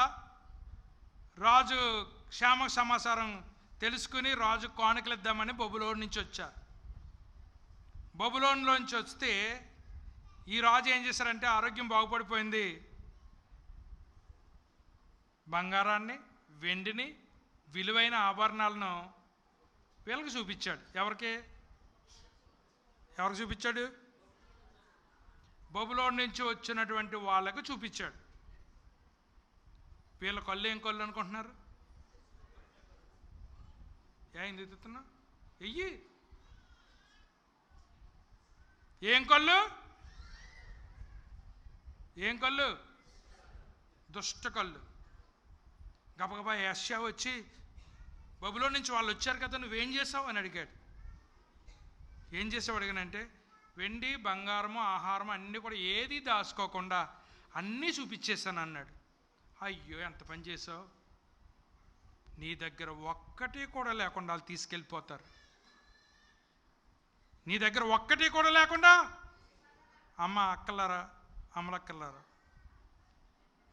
రాజు క్షేమ సమాచారం తెలుసుకుని రాజు కానుకలు ఇద్దామని బబులోను నుంచి వచ్చారు. బబులోనులోంచి వస్తే ఈ రాజు ఏం చేశారంటే, ఆరోగ్యం బాగుపడిపోయింది, బంగారాన్ని, వెండిని, విలువైన ఆభరణాలను వీళ్ళకి చూపించాడు. ఎవరికి చూపించాడు? బబులోను నుంచి వచ్చినటువంటి వాళ్ళకు చూపించాడు. వీళ్ళ కళ్ళు ఏం కళ్ళు అనుకుంటున్నారు? ఏంది ఎత్తుతున్నా? ఎయ్యి ఏం కళ్ళు? దుష్ట కళ్ళు. గబగబా యెషయా వచ్చి, బబులోను నుంచి వాళ్ళు వచ్చారు కదా, నువ్వేం చేసావు అని అడిగాడు. ఏం చేసావు అడిగానంటే, వెండి, బంగారము, ఆహారం అన్నీ కూడా ఏది దాచుకోకుండా అన్నీ చూపించేశాను అన్నాడు. అయ్యో, ఎంత పని చేసావు! నీ దగ్గర ఒక్కటి కూడా లేకుండా వాళ్ళు తీసుకెళ్ళిపోతారు. నీ దగ్గర ఒక్కటి కూడా లేకుండా, అక్కలారా, అమ్మలక్కలారా,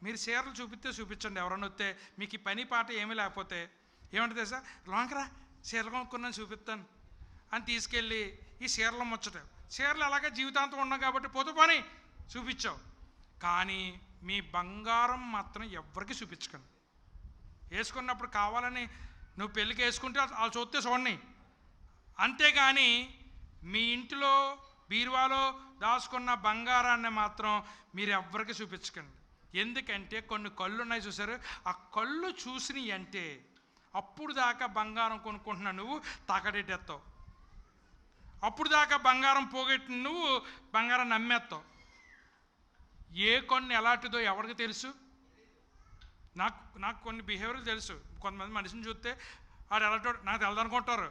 మీరు చీరలు చూపించండి. ఎవరన్నా వస్తే మీకు ఈ పని పాట ఏమీ లేకపోతే ఏమంటే తెలుసా, లోనకరా చీరలు కొనుక్కున్నాను చూపిస్తాను అని తీసుకెళ్ళి ఈ చీరలు ముచ్చట. చీరలు అలాగే జీవితాంతం ఉన్నాం కాబట్టి పొద్దు పని చూపించావు, కానీ మీ బంగారం మాత్రం ఎవరికి చూపించకండి. వేసుకున్నప్పుడు కావాలని నువ్వు పెళ్ళికి వేసుకుంటే వాళ్ళు చూస్తే చూడండి, అంతేగాని మీ ఇంటిలో బీరువాలో దాచుకున్న బంగారాన్ని మాత్రం మీరు ఎవ్వరికి చూపించకండి. ఎందుకంటే కొన్ని కళ్ళు ఉన్నాయి చూసారు, ఆ కళ్ళు చూసినవి అంటే అప్పుడు దాకా బంగారం కొనుక్కుంటున్నా నువ్వు తాకడెట్టేస్తావు, అప్పుడు దాకా బంగారం పోగొట్టి నువ్వు బంగారం నమ్మేస్తావు. ఏ కొన్ని ఎలాంటిదో ఎవరికి తెలుసు? నాకు కొన్ని బిహేవియర్లు తెలుసు. కొంతమంది మనిషిని చూస్తే వాడు ఎలాంటి నాకు తెలదనుకుంటారు.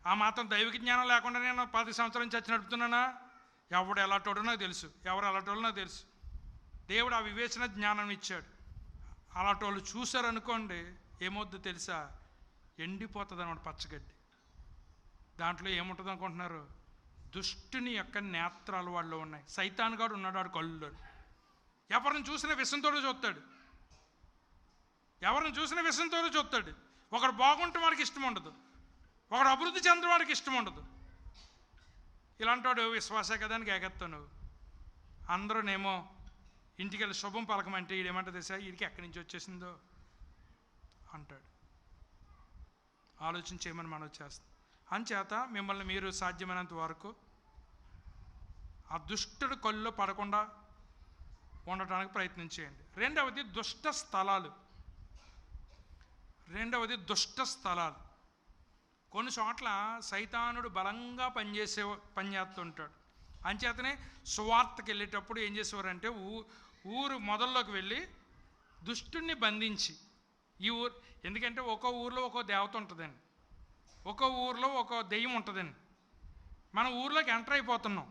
ఆ మాత్రం దైవిక జ్ఞానం లేకుండా నేను 10 సంవత్సరాల నుంచి వచ్చి నడుపుతున్నానా? ఎవడు ఎలాంటోడో నాకు తెలుసు, ఎవరు ఎలాంటోళ్ళు నాకు తెలుసు. దేవుడు ఆ వివేచన జ్ఞానం ఇచ్చాడు. అలాంటి వాళ్ళు చూశారనుకోండి, ఏమవుద్దో తెలుసా? ఎండిపోతుంది అన్నమాట పచ్చగడ్డి. దాంట్లో ఏముంటుంది అనుకుంటున్నారు? దుష్టుని యొక్క నేత్రాలు వాళ్ళు ఉన్నాయి. సైతాన్ గాడు ఉన్నాడు వాడు కళ్ళులో. ఎవరిని చూసినా విషంతో చూస్తాడు, ఒకడు బాగుంటే వాడికి ఇష్టం ఉండదు, ఒకడు అభివృద్ధి చెందిన వాడికి ఇష్టం ఉండదు. ఇలాంటి వాడు విశ్వాసే కదా అని కేకెత్తావు నువ్వు. అందరూనేమో ఇంటికి వెళ్ళి శుభం పలకమంటే ఈడేమంటే తెలుసా, వీడికి ఎక్కడి నుంచి వచ్చేసిందో అంటాడు. ఆలోచన చేయమని మనం చేస్తాం. అంచేత మిమ్మల్ని మీరు సాధ్యమైనంత వరకు ఆ దుష్టుడు కళ్ళలో పడకుండా ఉండటానికి ప్రయత్నం చేయండి. రెండవది దుష్ట స్థలాలు. కొన్ని చోట్ల సైతానుడు బలంగా పనిచేస్తుంటాడు. అంచేతనే సువార్తకి వెళ్ళేటప్పుడు ఏం చేసేవారంటే, ఊరు మొదల్లోకి వెళ్ళి దుష్టుణ్ణి బంధించి, ఈ ఊరు ఎందుకంటే ఒక్కో ఊరిలో ఒక్కో దేవత ఉంటుందండి, ఒక్కో ఊరిలో ఒక్కో దెయ్యం ఉంటుందండి. మనం ఊర్లోకి ఎంటర్ అయిపోతున్నాం.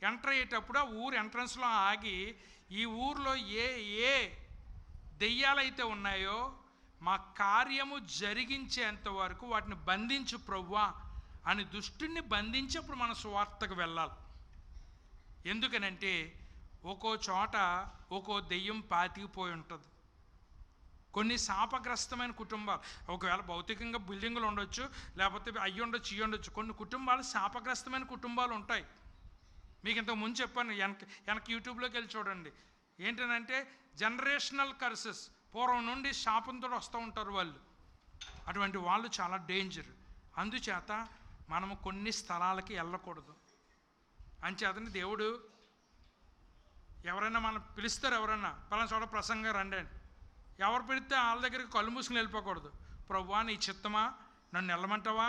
ఎంటర్ అయ్యేటప్పుడు ఆ ఊరు ఎంట్రన్స్లో ఆగి, ఈ ఊరిలో ఏ దెయ్యాలైతే ఉన్నాయో మా కార్యము జరిగించేంత వరకు వాటిని బంధించు ప్రభువా అని దుష్టుణ్ణి బంధించి అప్పుడు మన సువార్తకు వెళ్ళాలి. ఎందుకనంటే ఒక్కో చోట ఒక్కో దెయ్యం పాతికిపోయి ఉంటుంది. కొన్ని శాపగ్రస్తమైన కుటుంబాలు, ఒకవేళ భౌతికంగా బిల్డింగులు ఉండొచ్చు, లేకపోతే అయ్యి ఉండొచ్చు, ఇవి ఉండొచ్చు. కొన్ని కుటుంబాలు శాపగ్రస్తమైన కుటుంబాలు ఉంటాయి. మీకు ఇంతకు ముందు చెప్పాను, వెనక యూట్యూబ్లోకి వెళ్ళి చూడండి. ఏంటంటే జనరేషనల్ కర్సెస్, పూర్వం నుండి శాపంతో వస్తూ ఉంటారు వాళ్ళు. అటువంటి వాళ్ళు చాలా డేంజర్. అందుచేత మనము కొన్ని స్థలాలకి వెళ్ళకూడదు. అంచేతని దేవుడు ఎవరైనా మనం పిలుస్తారు, ఎవరైనా పలానా చోట ప్రసంగం రండి అని, ఎవరు పెడితే వాళ్ళ దగ్గరికి కళ్ళు మూసుకుని వెళ్ళిపోకూడదు. ప్రభువా నీ చిత్తమా, నన్ను వెళ్ళమంటావా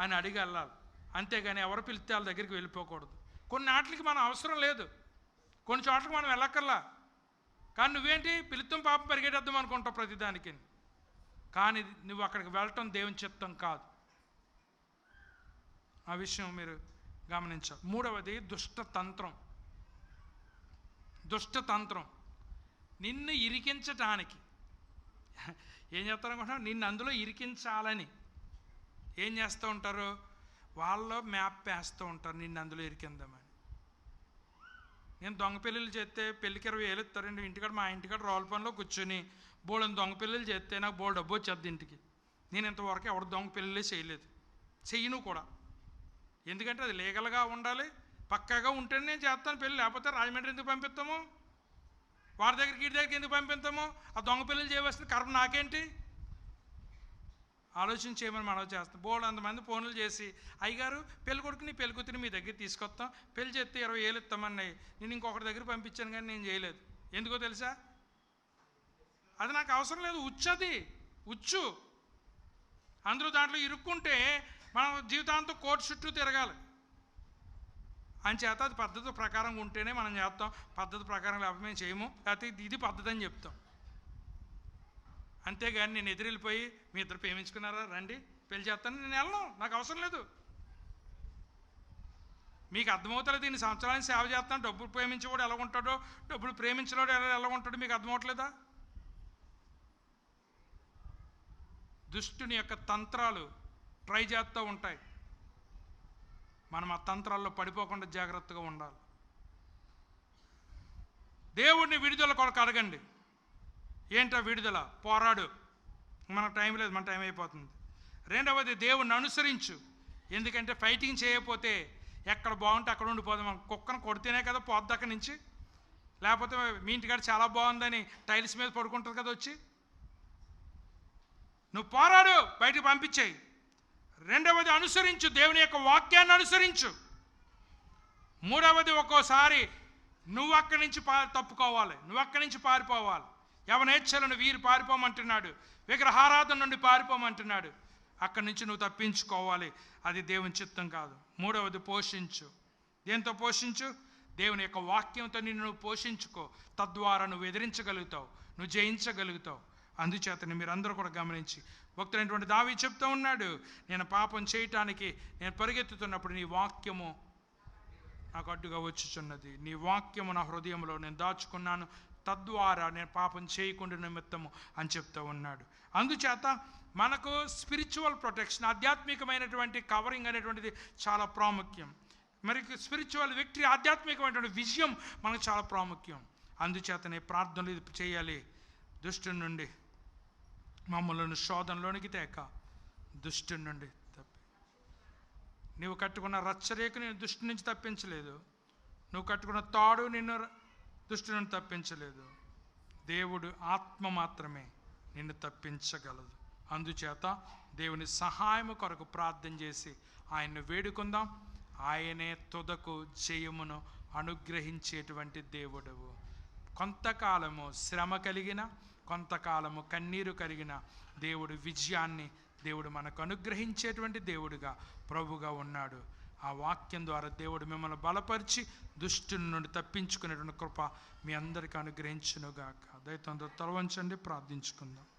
అని అడిగి వెళ్ళాలి. అంతేగాని ఎవరు పిలిస్తే వాళ్ళ దగ్గరికి వెళ్ళిపోకూడదు. కొన్ని వాటికి మనం అవసరం లేదు, కొన్ని చోట్లకి మనం వెళ్ళక్కర్లా. కానీ నువ్వేంటి పిలుత్తం పాపం పరిగెట్టేద్దాం అనుకుంటావు ప్రతిదానికి. కానీ నువ్వు అక్కడికి వెళ్ళటం దేవుని చిత్తం కాదు. ఆ విషయం మీరు గమనించాలి. మూడవది దుష్టతంత్రం. నిన్ను ఇరికించటానికి ఏం చేస్తారనుకుంటున్నావు? నిన్ను అందులో ఇరికించాలని ఏం చేస్తూ ఉంటారు? వాళ్ళు మ్యాప్ వేస్తూ ఉంటారు నిన్ను అందులో ఇరికిందామని. నేను దొంగ పెళ్ళిళ్ళు చేస్తే పెళ్ళికి 20,000 ఇస్తారండి. ఇంటికాడ మా ఇంటికాడ రోల్ పనిలో కూర్చొని బోల్డ్ దొంగ పెళ్ళిళ్ళు చేస్తే నాకు బోల్డ్ డబ్బు వచ్చేది ఇంటికి. నేను ఇంతవరకు ఎవరు దొంగ పెళ్ళిళ్ళే చేయలేదు, చెయ్యను కూడా. ఎందుకంటే అది లీగల్గా ఉండాలి, పక్కాగా ఉంటేనే నేను చేస్తాను పెళ్ళి. లేకపోతే రాజమండ్రి ఎందుకు పంపిస్తాము? వారి దగ్గరికి వీటి దగ్గరికి ఎందుకు పంపిస్తాము? ఆ దొంగ పెళ్ళిళ్ళు చేయవలసిన కర్మ నాకేంటి? ఆలోచన చేయమని మనం చేస్తాం. బోల్డ్ అంతమంది ఫోన్లు చేసి, అయ్యగారు పెళ్లి కొడుకుని పెళ్లి కూతురిని మీ దగ్గర తీసుకొస్తాం, పెళ్లి చేస్తే 20,000 ఇస్తామన్నాయి. నేను ఇంకొకటి దగ్గర పంపించాను కానీ నేను చేయలేదు. ఎందుకో తెలుసా? అది నాకు అవసరం లేదు. ఉచ్చది ఉచ్చు. అందరూ దాంట్లో ఇరుక్కుంటే మనం జీవితాంతం కోర్టు చుట్టూ తిరగాలి. అంచేత అది పద్ధతి ప్రకారంగా ఉంటేనే మనం చేస్తాం. పద్ధతి ప్రకారం లేకపోతే మేము చేయము, లేకపోతే ఇది పద్ధతి అని చెప్తాం. అంతేగాని నేను ఎదురెళ్ళిపోయి మీ ఇద్దరు ప్రేమించుకున్నారా రండి పెళ్లి చేస్తాను, నేను వెళ్ళను, నాకు అవసరం లేదు. మీకు అర్థమవుతలేదు? దీన్ని సంవత్సరానికి సేవ చేస్తాను, డబ్బులు ప్రేమించేవాడు ఎలా ఉంటాడో, డబ్బులు ప్రేమించేవాడు ఎలా ఉంటాడో మీకు అర్థమవట్లేదా? దుష్టుని యొక్క తంత్రాలు ట్రై చేస్తూ ఉంటాయి. మనం ఆ తంత్రాల్లో పడిపోకుండా జాగ్రత్తగా ఉండాలి. దేవుడిని విడుదల కొరకు అడగండి. ఏంటో విడుదల? పోరాడు. మనకు టైం లేదు, మన టైం అయిపోతుంది. రెండవది, దేవుణ్ణి అనుసరించు. ఎందుకంటే ఫైటింగ్ చేయకపోతే ఎక్కడ బాగుంటే అక్కడ ఉండిపోదాం. మనం కుక్కను కొడితేనే కదా పోద్ది అక్కడి నుంచి. లేకపోతే మీ ఇంటికాడ చాలా బాగుందని టైల్స్ మీద పడుకుంటుంది కదా వచ్చి. నువ్వు పోరాడు, బయటకు పంపించేయి. రెండవది, అనుసరించు, దేవుని యొక్క వాక్యాన్ని అనుసరించు. మూడవది, ఒక్కోసారి నువ్వు అక్కడి నుంచి తప్పుకోవాలి, నువ్వు అక్కడి నుంచి పారిపోవాలి. యవనేచ్ఛలను వీరు పారిపోమంటున్నాడు, విగ్రహారాధన నుండి పారిపోమంటున్నాడు. అక్కడి నుంచి నువ్వు తప్పించుకోవాలి. అది దేవుని చిత్తం కాదు. మూడవది, పోషించు. దేంతో పోషించు? దేవుని యొక్క వాక్యంతో నిన్ను నువ్వు పోషించుకో. తద్వారా నువ్వు ఎదిరించగలుగుతావు, నువ్వు జయించగలుగుతావు. అందుచేతని మీరందరూ కూడా గమనించి, భక్తుడైనటువంటి దావీదు చెప్తూ ఉన్నాడు, నేను పాపం చేయటానికి నేను పరిగెత్తుతున్నప్పుడు నీ వాక్యము నాకు అడ్డుగా వచ్చుచున్నది. నీ వాక్యము నా హృదయంలో నేను దాచుకున్నాను, తద్వారా నేను పాపం చేయకుండా నిమిత్తము అని చెప్తూ ఉన్నాడు. అందుచేత మనకు స్పిరిచువల్ ప్రొటెక్షన్, ఆధ్యాత్మికమైనటువంటి కవరింగ్ అనేటువంటిది చాలా ప్రాముఖ్యం. మరి స్పిరిచువల్ విక్టరీ, ఆధ్యాత్మికమైనటువంటి విజయం మనకు చాలా ప్రాముఖ్యం. అందుచేతనే ప్రార్థనలు చేయాలి. దుష్టుని నుండి మమ్మల్ని శోధనలోనికి తేక దుష్టుని నుండి తప్పి. నువ్వు కట్టుకున్న రచ్చరేకు నేను దుష్టి నుంచి తప్పించలేదు, నువ్వు కట్టుకున్న తాడు నిన్ను దుష్టి నుండి తప్పించలేదు. దేవుడు ఆత్మ మాత్రమే నిన్ను తప్పించగలదు. అందుచేత దేవుని సహాయము కొరకు ప్రార్థన చేసి ఆయన్ను వేడుకుందాం. ఆయనే తుదకు జయమును అనుగ్రహించేటువంటి దేవుడవు. కొంతకాలము శ్రమ కలిగిన, కొంతకాలము కన్నీరు కలిగిన దేవుడు విజయాన్ని దేవుడు మనకు అనుగ్రహించేటువంటి దేవుడుగా ప్రభుగా ఉన్నాడు. ఆ వాక్యం ద్వారా దేవుడు మిమ్మల్ని బలపరిచి దుష్టుని నుండి తప్పించుకునేటువంటి కృప మీ అందరికీ అనుగ్రహించునుగాక. దయతో తల వంచండి, ప్రార్థించుకుందాం.